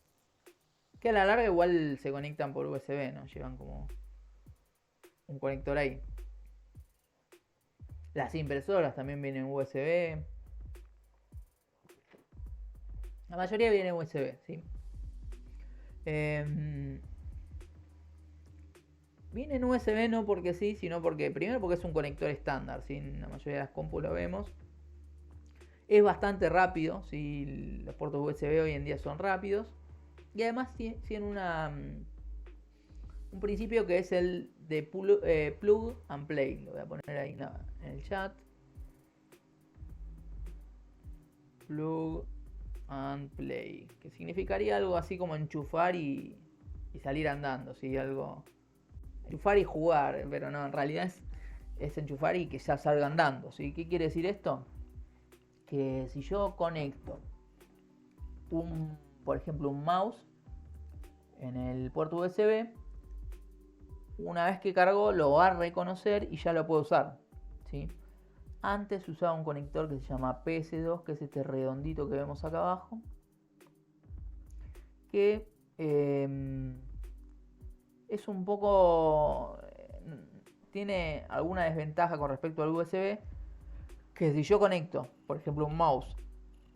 Que a la larga igual se conectan por USB, ¿no? Llevan como un conector ahí. Las impresoras también vienen USB. La mayoría viene USB, ¿sí? Viene en USB no porque sí, sino porque primero porque es un conector estándar, ¿sí? En la mayoría de las compus lo vemos. Es bastante rápido, ¿sí? Los puertos USB hoy en día son rápidos. Y además tiene un principio que es el de plug and play. Lo voy a poner ahí en el chat. Plug and play, que significaría algo así como enchufar y salir andando, ¿sí? Algo enchufar y jugar, pero no, en realidad es enchufar y que ya salga andando, ¿sí? ¿Qué quiere decir esto? Que si yo conecto por ejemplo un mouse en el puerto USB, una vez que cargo lo va a reconocer y ya lo puedo usar, ¿sí? Antes se usaba un conector que se llama PS2, que es este redondito que vemos acá abajo, que es un poco... tiene alguna desventaja con respecto al USB, que si yo conecto, por ejemplo, un mouse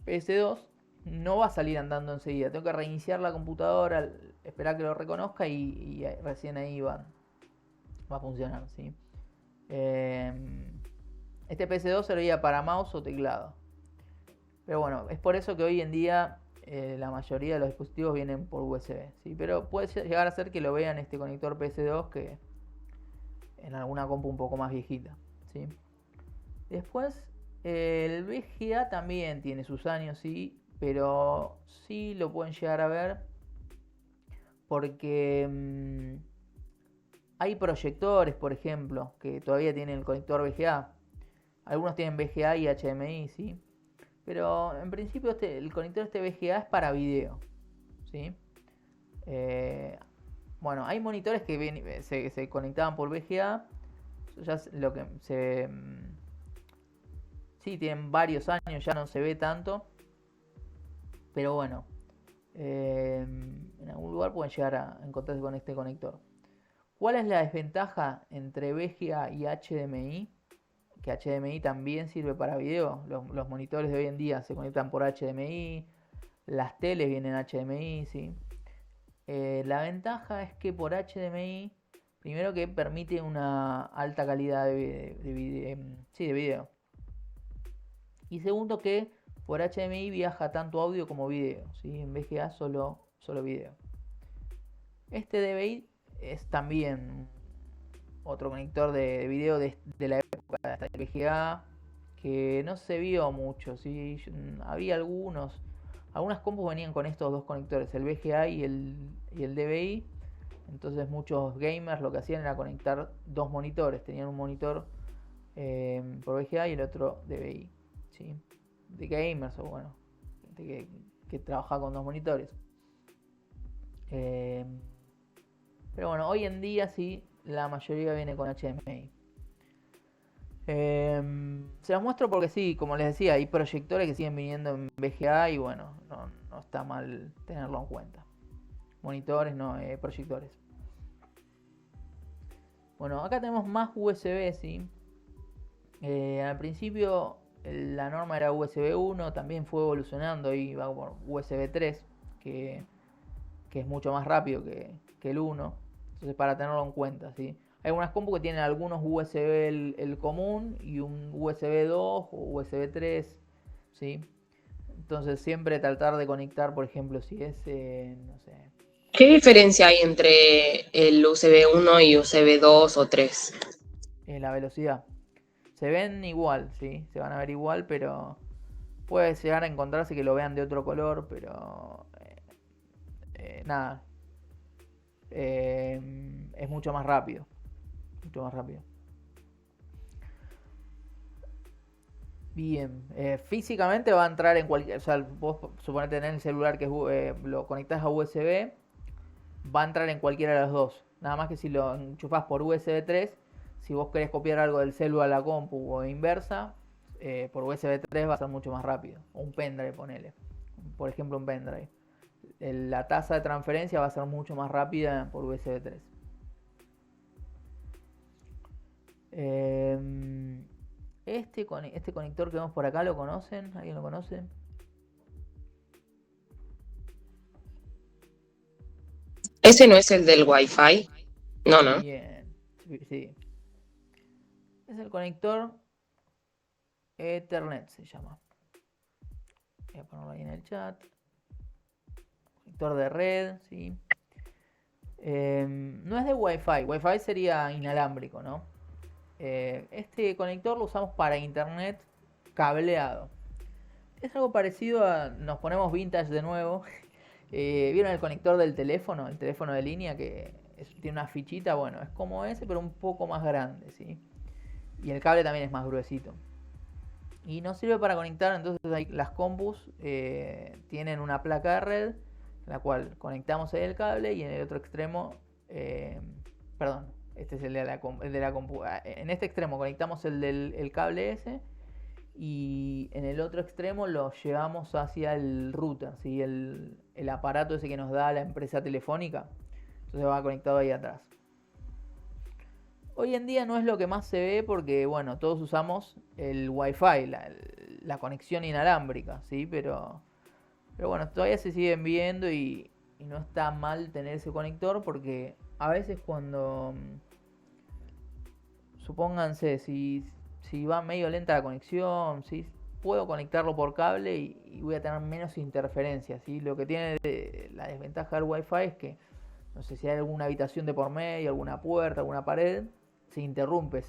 PS2, no va a salir andando enseguida. Tengo que reiniciar la computadora, esperar que lo reconozca y recién ahí va a funcionar, ¿sí? Este PS2 servía para mouse o teclado. Pero bueno, es por eso que hoy en día la mayoría de los dispositivos vienen por USB, ¿sí? Pero puede llegar a ser que lo vean este conector PS2 que en alguna compu un poco más viejita, ¿sí? Después el VGA también tiene sus años, sí, pero sí lo pueden llegar a ver porque hay proyectores, por ejemplo, que todavía tienen el conector VGA. Algunos tienen VGA y HDMI, ¿sí? Pero en principio el conector VGA es para video, ¿sí? Bueno, hay monitores que se conectaban por VGA. Ya lo que sí, tienen varios años, ya no se ve tanto. Pero bueno, en algún lugar pueden llegar a encontrarse con este conector. ¿Cuál es la desventaja entre VGA y HDMI? Que HDMI también sirve para video. Los monitores de hoy en día se conectan por HDMI. Las teles vienen HDMI, ¿sí? La ventaja es que por HDMI, primero que permite una alta calidad de video. Y segundo que por HDMI viaja tanto audio como video, ¿sí? En VGA solo video. Este DVI es también otro conector de video de la época de VGA que no se vio mucho, ¿sí? Había algunas compus venían con estos dos conectores, el VGA y el DVI. Entonces muchos gamers lo que hacían era conectar dos monitores, tenían un monitor por VGA y el otro DVI, ¿sí? De gamers o bueno, gente que trabaja con dos monitores. Pero bueno, hoy en día sí, la mayoría viene con HDMI. Se los muestro porque sí, como les decía, hay proyectores que siguen viniendo en VGA y bueno, no está mal tenerlo en cuenta. Monitores, no, proyectores. Bueno, acá tenemos más USB, ¿sí? Al principio la norma era USB 1, también fue evolucionando y va por USB 3, que es mucho más rápido que el 1. Entonces, para tenerlo en cuenta, ¿sí? Hay algunas compu que tienen algunos USB el común y un USB 2 o USB 3, ¿sí? Entonces, siempre tratar de conectar, por ejemplo, si es, no sé, ¿Qué diferencia hay entre el USB 1 y USB 2 o 3? la velocidad. Se ven igual, ¿sí? Se van a ver igual, pero puede llegar a encontrarse que lo vean de otro color, pero nada. Es mucho más rápido. Mucho más rápido. Bien. Físicamente va a entrar en cualquier... O sea, vos suponete tener el celular que lo conectás a USB, va a entrar en cualquiera de los dos. Nada más que si lo enchufás por USB 3, si vos querés copiar algo del celular a la compu o inversa, por USB 3 va a ser mucho más rápido. O un pendrive, ponele. Por ejemplo, un pendrive. La tasa de transferencia va a ser mucho más rápida por USB 3. Este conector que vemos por acá, ¿lo conocen? ¿Alguien lo conoce? ¿Ese no es el del Wi-Fi? No. Bien, sí. Es el conector Ethernet, se llama. Voy a ponerlo ahí en el chat. Conector de red, sí. No es de Wi-Fi. Wi-Fi sería inalámbrico, ¿no? Este conector lo usamos para internet cableado. Es algo parecido a... Nos ponemos vintage de nuevo. ¿Vieron el conector del teléfono? El teléfono de línea que tiene una fichita. Bueno, es como ese, pero un poco más grande, ¿sí? Y el cable también es más gruesito. Y nos sirve para conectar, entonces las compus tienen una placa de red, en la cual conectamos ahí el cable y en el otro extremo, perdón, este es el de la compu. En este extremo conectamos el cable ese y en el otro extremo lo llevamos hacia el router, ¿sí? El aparato ese que nos da la empresa telefónica. Entonces va conectado ahí atrás. Hoy en día no es lo que más se ve porque, bueno, todos usamos el Wi-Fi, la conexión inalámbrica, ¿sí? Pero bueno, todavía se siguen viendo y no está mal tener ese conector porque a veces cuando, supónganse, si va medio lenta la conexión, ¿sí? Puedo conectarlo por cable y voy a tener menos interferencias, ¿sí? Lo que tiene la desventaja del Wi-Fi es que, no sé si hay alguna habitación de por medio, alguna puerta, alguna pared, se interrumpe,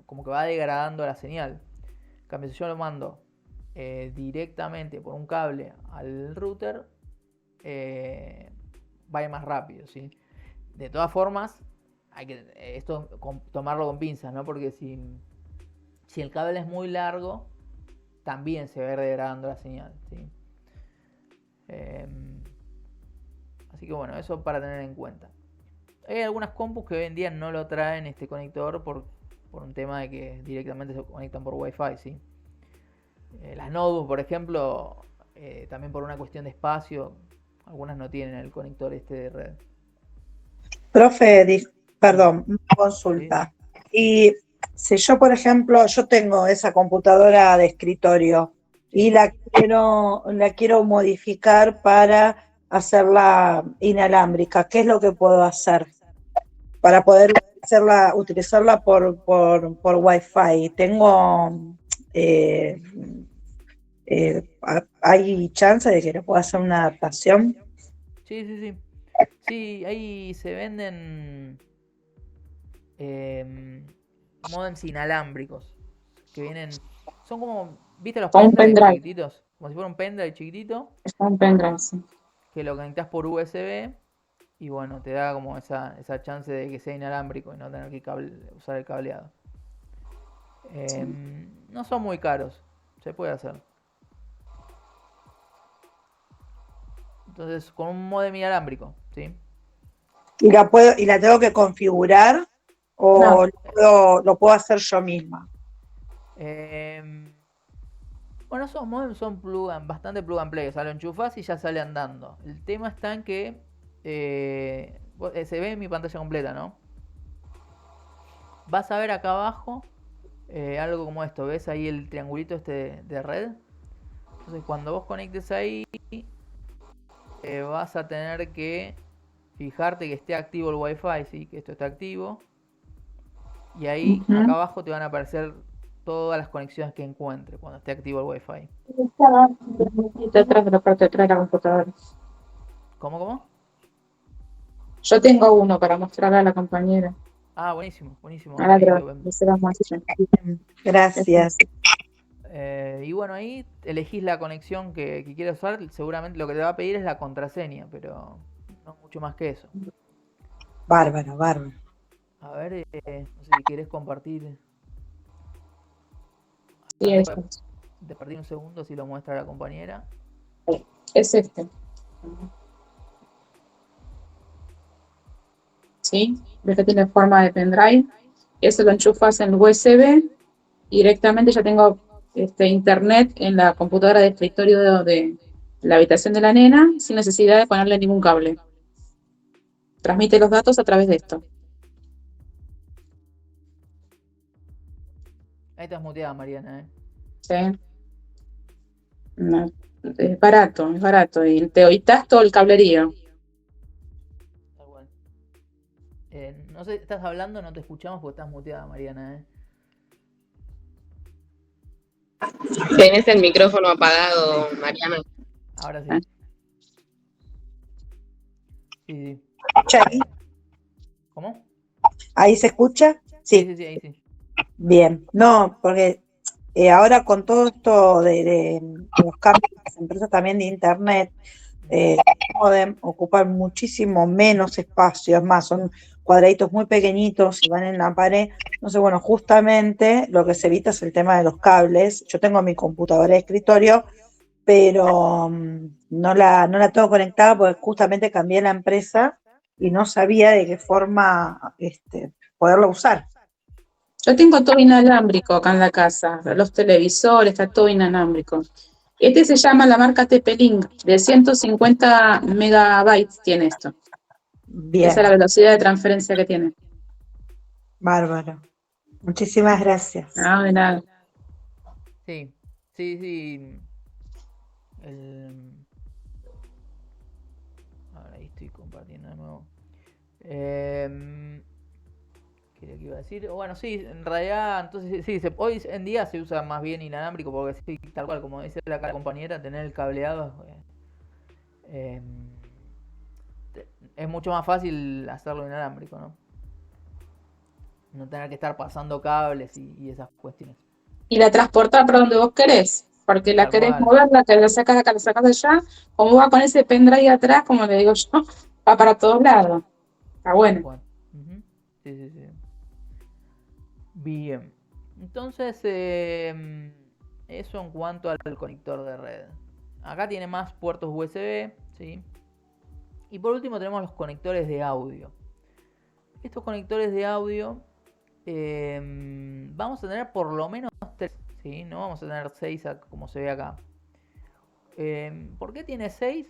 como que va degradando la señal. En cambio, si yo lo mando directamente por un cable al router, va a ir más rápido, ¿sí? De todas formas, hay que esto tomarlo con pinzas, ¿no? Porque si el cable es muy largo, también se va a ir degradando la señal, ¿sí? Así que bueno, eso para tener en cuenta. Hay algunas compus que hoy en día no lo traen este conector por un tema de que directamente se conectan por Wi-Fi, ¿sí? Las notebooks, por ejemplo, también por una cuestión de espacio, algunas no tienen el conector este de red. Profe, perdón, una consulta. Y si yo, por ejemplo, yo tengo esa computadora de escritorio y la quiero modificar para hacerla inalámbrica, ¿qué es lo que puedo hacer para poder utilizarla por Wi-Fi? ¿Hay chance de que le pueda hacer una adaptación? Sí. Sí, ahí se venden modems inalámbricos que vienen, son como, ¿viste los Como un pendrive pendrive. chiquititos? Como si fuera un pendrive chiquitito Es un pendrive, sí. que lo conectás por USB y bueno, te da como esa chance de que sea inalámbrico y no tener que usar el cableado. No son muy caros, se puede hacer. Entonces, con un modem inalámbrico, ¿sí? ¿Y la tengo que configurar o lo puedo hacer yo misma? Bueno, esos modems son bastante plug and play, o sea, lo enchufás y ya sale andando. El tema está en que se ve en mi pantalla completa, ¿no? Vas a ver acá abajo algo como esto. ¿Ves ahí el triangulito este de red? Entonces cuando vos conectes ahí, vas a tener que fijarte que esté activo el Wi-Fi, ¿sí? Que esto está activo. Y ahí, Ujú. acá abajo te van a aparecer todas las conexiones que encuentre cuando esté activo el Wi-Fi. Detrás de la parte de atrás de la computadora. ¿Cómo? Yo tengo uno para mostrarle a la compañera. Ah, buenísimo, buenísimo. Ahora Ahí te lo vemos. se las muestro. Gracias. Y bueno, ahí elegís la conexión que quieras usar. Seguramente lo que te va a pedir es la contraseña, pero no mucho más que eso. Bárbaro, bárbaro. A ver, no sé si querés compartir. Sí, A ver, es, te perdí un segundo si lo muestra la compañera. es este. ¿Sí? ¿Ves que tiene forma de pendrive? Eso lo enchufas en el USB y directamente ya tengo internet en la computadora de escritorio de la habitación de la nena sin necesidad de ponerle ningún cable. Transmite los datos a través de esto. Ahí estás muteada, Mariana, ¿eh? ¿Sí? No, es barato. Y te evitas todo el cablerío. Está bueno. No sé, estás hablando, no te escuchamos porque estás muteada, Mariana, ¿eh? Tenés el micrófono apagado, Mariana. Ahora sí. Ah. Sí. ¿Escucha ahí? ¿Cómo? ¿Ahí se escucha? Sí, Sí, ahí sí. bien. No, porque ahora con todo esto de los cambios de las empresas también de internet, los modem ocupan muchísimo menos espacio, es más, son cuadraditos muy pequeñitos y van en la pared. Entonces, bueno, justamente lo que se evita es el tema de los cables. Yo tengo mi computadora de escritorio, pero no la tengo conectada porque justamente cambié la empresa y no sabía de qué forma poderla usar. Yo tengo todo inalámbrico acá en la casa, los televisores, está todo inalámbrico. Este se llama la marca TP-Link, de 150 megabytes tiene esto. Bien, Esa es la velocidad de transferencia que tiene. bárbaro. Muchísimas gracias. Ah, de nada. Sí. Ahora ahí estoy compartiendo de nuevo. ¿Qué le iba a decir? Bueno, sí, en realidad, entonces sí, hoy en día se usa más bien inalámbrico porque sí, tal cual, como dice la compañera, tener el cableado eh, es mucho más fácil hacerlo inalámbrico, ¿no? No tener que estar pasando cables y esas cuestiones. Y la transportar para donde vos querés, porque la Tal querés cual. mover, que la sacas de acá, la sacas de allá, como va con ese pendrive atrás, como le digo yo, va para todos lados. Está bueno. Bueno. Sí. Bien. Entonces, eso en cuanto al conector de red. Acá tiene más puertos USB, ¿sí? Y por último tenemos los conectores de audio. Estos conectores de audio vamos a tener por lo menos 3, ¿sí? No vamos a tener 6 como se ve acá. ¿Por qué tiene 6?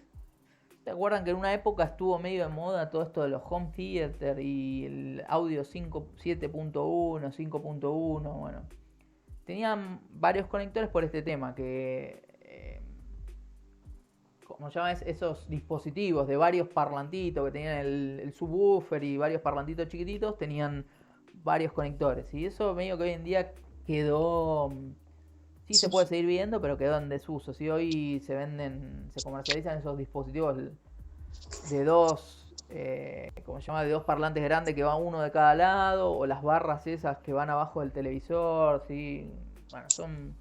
¿Se acuerdan que en una época estuvo medio de moda todo esto de los home theater y el audio 7.1, 5.1? Bueno, tenían varios conectores por este tema, que como se llaman esos dispositivos de varios parlantitos que tenían el subwoofer y varios parlantitos chiquititos, tenían varios conectores. Y eso medio que hoy en día quedó... Sí se puede seguir viendo, pero quedó en desuso. Si hoy se comercializan esos dispositivos de dos, ¿cómo se llama? De dos parlantes grandes que va uno de cada lado, o las barras esas que van abajo del televisor, ¿sí? Bueno, son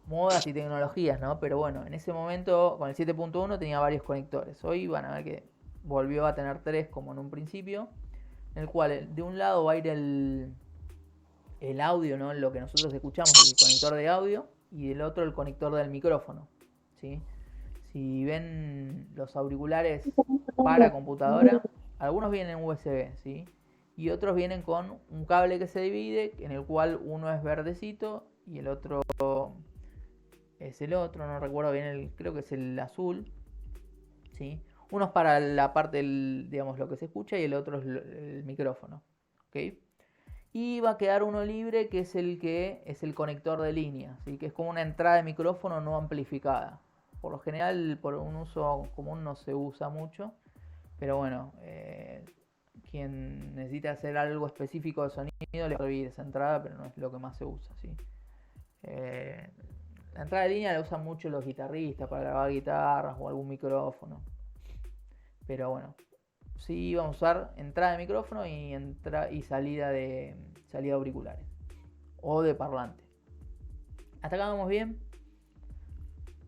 modas y tecnologías, ¿no? Pero bueno, en ese momento con el 7.1 tenía varios conectores. Hoy van a ver que volvió a tener 3 como en un principio, en el cual de un lado va a ir el audio, ¿no? Lo que nosotros escuchamos, el conector de audio, y del otro el conector del micrófono, ¿sí? Si ven los auriculares para computadora, algunos vienen USB, ¿sí? Y otros vienen con un cable que se divide, en el cual uno es verdecito y el otro es el otro, no recuerdo bien, creo que es el azul, ¿sí? Uno es para la parte, digamos, lo que se escucha y el otro es el micrófono, ¿ok? Y va a quedar uno libre, que es el conector de línea, ¿sí? Que es como una entrada de micrófono no amplificada. Por lo general, por un uso común no se usa mucho, pero bueno, quien necesita hacer algo específico de sonido le va a servir esa entrada, pero no es lo que más se usa, ¿sí? La entrada de línea la usan mucho los guitarristas para grabar guitarras o algún micrófono, pero bueno, sí vamos a usar entrada de micrófono y salida de auriculares o de parlante. ¿Hasta acá vamos bien?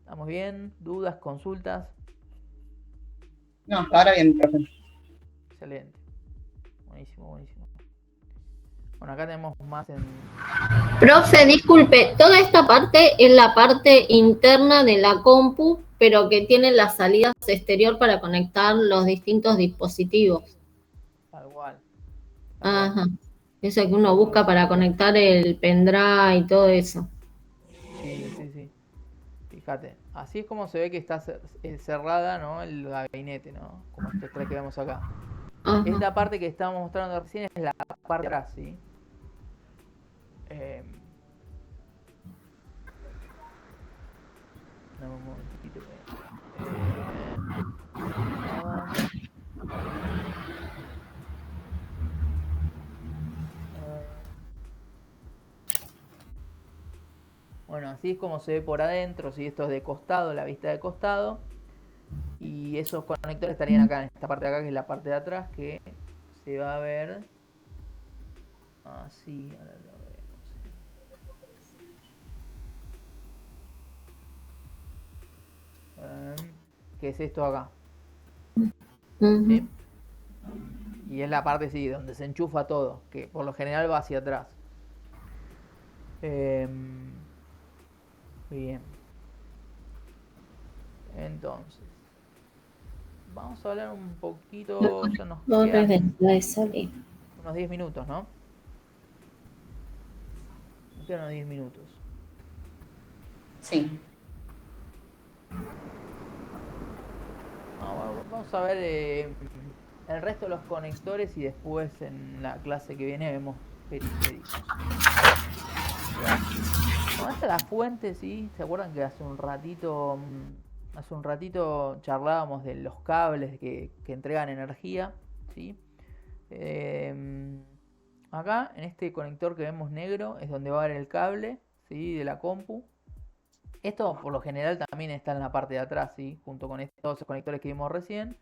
¿Estamos bien? ¿Dudas? ¿Consultas? No, hasta ahora bien, profe. Excelente. Buenísimo, buenísimo. Bueno, acá tenemos más en... Profe, disculpe, toda esta parte es la parte interna de la compu, pero que tiene las salidas exterior para conectar los distintos dispositivos. Tal cual. Ajá. Eso que uno busca para conectar el pendrive y todo eso. Sí. Fíjate, así es como se ve que está cerrada, ¿no? El gabinete, ¿no? Como estos tres que vemos acá. Ajá. Esta parte que estábamos mostrando recién es la parte de atrás, ¿sí? No, un momentito. Bueno, así es como se ve por adentro, ¿sí? Esto es de costado, la vista de costado. Y esos conectores estarían acá, en esta parte de acá, que es la parte de atrás, que se va a ver así. Ahora lo vemos. Que es esto acá. ¿Sí? Y es la parte, sí, donde se enchufa todo, que por lo general va hacia atrás. Bien. Entonces, vamos a hablar un poquito, ya nos quedan unos 10 minutos, ¿no? Nos quedan unos 10 minutos. Sí. Vamos a ver el resto de los conectores y después en la clase que viene vemos periféricos. Bueno, esta es la fuente, ¿sí? ¿Se acuerdan que hace un ratito charlábamos de los cables que entregan energía? ¿Sí? Acá, en este conector que vemos negro, es donde va a haber el cable, ¿sí? De la compu. Esto por lo general también está en la parte de atrás, ¿sí? Junto con estos conectores que vimos recién.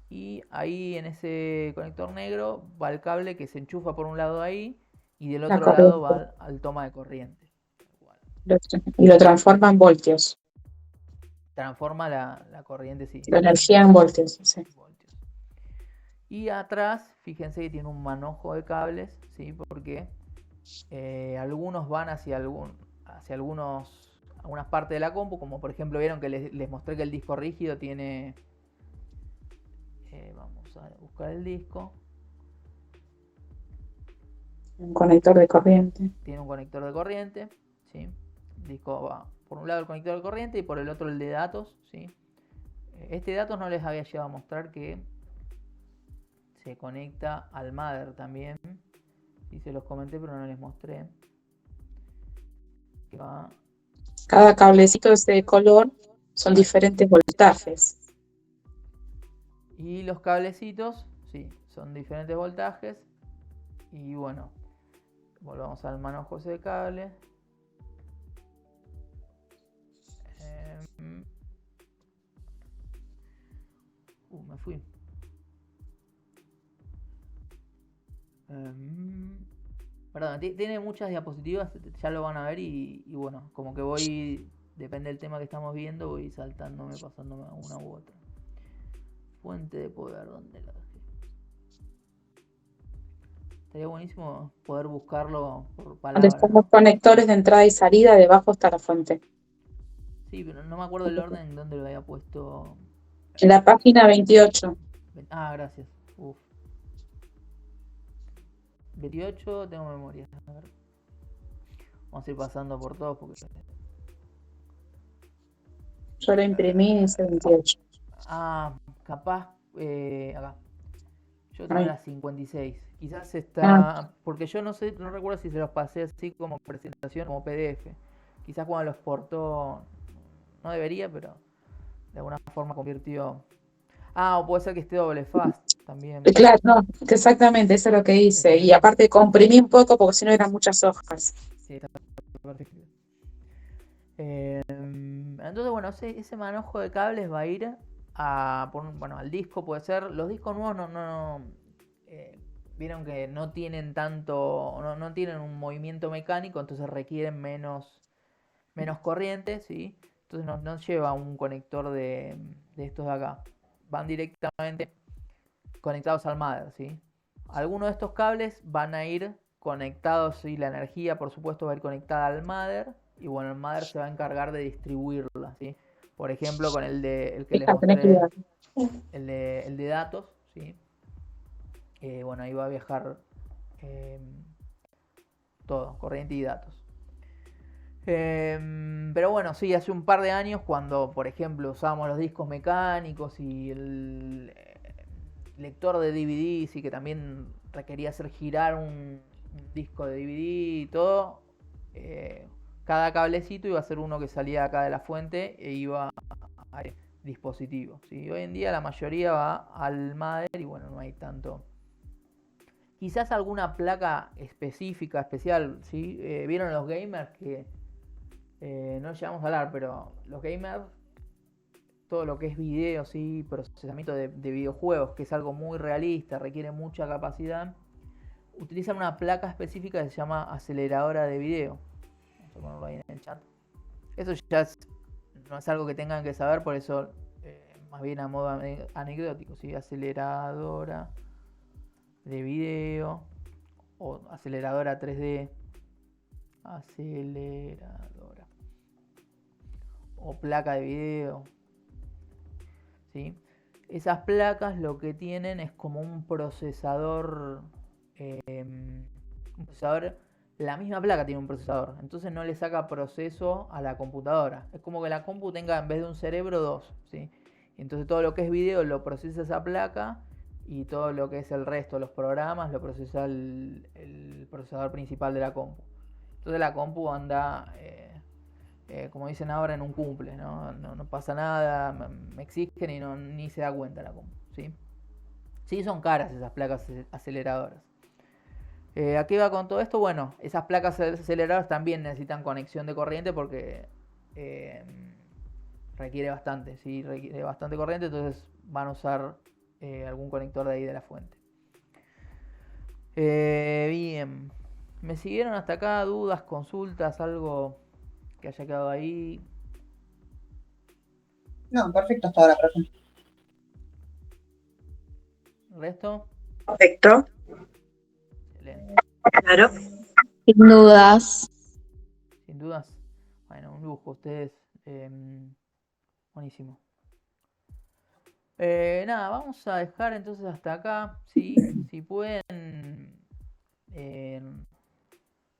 Y ahí en ese conector negro va el cable que se enchufa por un lado ahí y del otro lado va al toma de corriente. Y lo transforma en voltios. Transforma la corriente, sí. La energía en voltios, sí. Y atrás, fíjense que tiene un manojo de cables, ¿sí? Porque algunos van hacia algunas partes de la compu, como por ejemplo vieron que les mostré que el disco rígido tiene... vamos a buscar el disco. Un conector de corriente. Tiene un conector de corriente, ¿sí? El disco va por un lado el conector de corriente y por el otro el de datos, ¿sí? Este de datos no les había llegado a mostrar que se conecta al mother también. Sí, se los comenté pero no les mostré. Que va... Cada cablecito de ese color son diferentes voltajes. Y los cablecitos, sí, son diferentes voltajes. Y bueno, volvamos al manojo ese de cable. Me fui. Perdón, tiene muchas diapositivas, ya lo van a ver y bueno, como que voy, depende del tema que estamos viendo, voy saltándome, pasándome a una u otra. Fuente de poder, ¿dónde la dejé? Estaría buenísimo poder buscarlo por palabras. Donde están los conectores de entrada y salida, debajo está la fuente. Sí, pero no me acuerdo el orden en donde lo había puesto. En la página 28. Ah, gracias. Uf. 28, tengo memoria. A ver. Vamos a ir pasando por todos porque... Yo lo imprimí en ese 28. Ah, capaz, acá. Yo tengo Ay. las 56. Quizás Ah, está. Porque yo no sé, no recuerdo si se los pasé así como presentación, como PDF. Quizás cuando los portó. No debería, pero de alguna forma convirtió. Ah, o puede ser que esté doble fast también. claro, no, que exactamente, eso es lo que hice. Y aparte comprimí un poco porque si no eran muchas hojas. Sí, está perfecto. Entonces, bueno, ese manojo de cables va a ir bueno, al disco, puede ser. Los discos nuevos vieron que no tienen tanto, no tienen un movimiento mecánico, entonces requieren menos corriente, ¿sí? Entonces no lleva un conector de estos de acá. Van directamente conectados al mother, ¿sí? Algunos de estos cables van a ir conectados, ¿sí? La energía, por supuesto, va a ir conectada al mother. Y bueno, el mother se va a encargar de distribuirla, ¿sí? Por ejemplo, con el que les Fija, tenés que mostré, ir. el de datos, ¿sí? Bueno, ahí va a viajar todo, corriente y datos. Pero bueno, sí, hace un par de años cuando, por ejemplo, usábamos los discos mecánicos y el lector de DVD, sí, que también requería hacer girar un disco de DVD y todo, cada cablecito iba a ser uno que salía acá de la fuente e iba al dispositivo, ¿sí? Hoy en día la mayoría va al mother y bueno, no hay tanto. Quizás alguna placa específica, especial, ¿sí? ¿Vieron los gamers que no llegamos a hablar, pero los gamers, todo lo que es video, ¿sí? Procesamiento de videojuegos, que es algo muy realista, requiere mucha capacidad, utilizan una placa específica que se llama aceleradora de video. Vamos a ponerlo ahí en el chat. Eso ya no es algo que tengan que saber, por eso más bien a modo anecdótico, ¿sí? Aceleradora de video o aceleradora 3D, aceleradora o placa de video, ¿sí? Esas placas lo que tienen es como un procesador, la misma placa tiene un procesador, entonces no le saca proceso a la computadora. Es como que la compu tenga en vez de un cerebro dos, ¿sí? Entonces todo lo que es video lo procesa esa placa y todo lo que es el resto, los programas, lo procesa el procesador principal de la compu. Entonces la compu anda, como dicen ahora, en un cumple, no pasa nada, me exigen y ni se da cuenta la compu, ¿sí? Sí, son caras esas placas aceleradoras. ¿A qué va con todo esto? Bueno, esas placas aceleradoras también necesitan conexión de corriente porque requiere bastante, ¿sí? Requiere bastante corriente, entonces van a usar algún conector de ahí de la fuente. Bien. ¿Me siguieron hasta acá? ¿Dudas, consultas, algo que haya quedado ahí? No, perfecto hasta ahora, profe. ¿El resto? Perfecto, Excelente. claro. Sin dudas. Sin dudas. Bueno, un lujo, ustedes. Buenísimo. Nada, vamos a dejar entonces hasta acá. ¿Sí? Si pueden,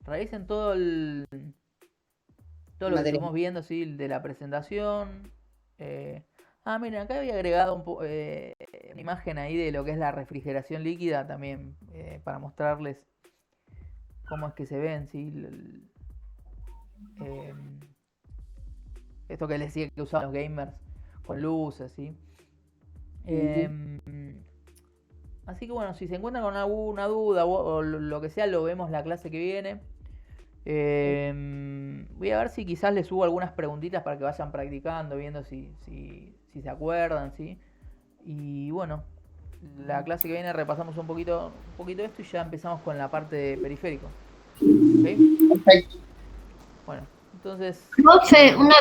revisen todo lo que Material. estuvimos viendo, ¿sí? De la presentación. Miren, acá había agregado una imagen ahí de lo que es la refrigeración líquida también, para mostrarles cómo es que se ven, ¿sí? Esto que les decía que usaban los gamers con luces, ¿sí? Así que bueno, si se encuentran con alguna duda o lo que sea, lo vemos la clase que viene. Voy a ver si quizás les subo algunas preguntitas para que vayan practicando, viendo si se acuerdan, ¿sí? Y bueno, la clase que viene repasamos un poquito esto y ya empezamos con la parte de periférico. ¿Ok? Perfecto. Bueno, entonces... Profe, una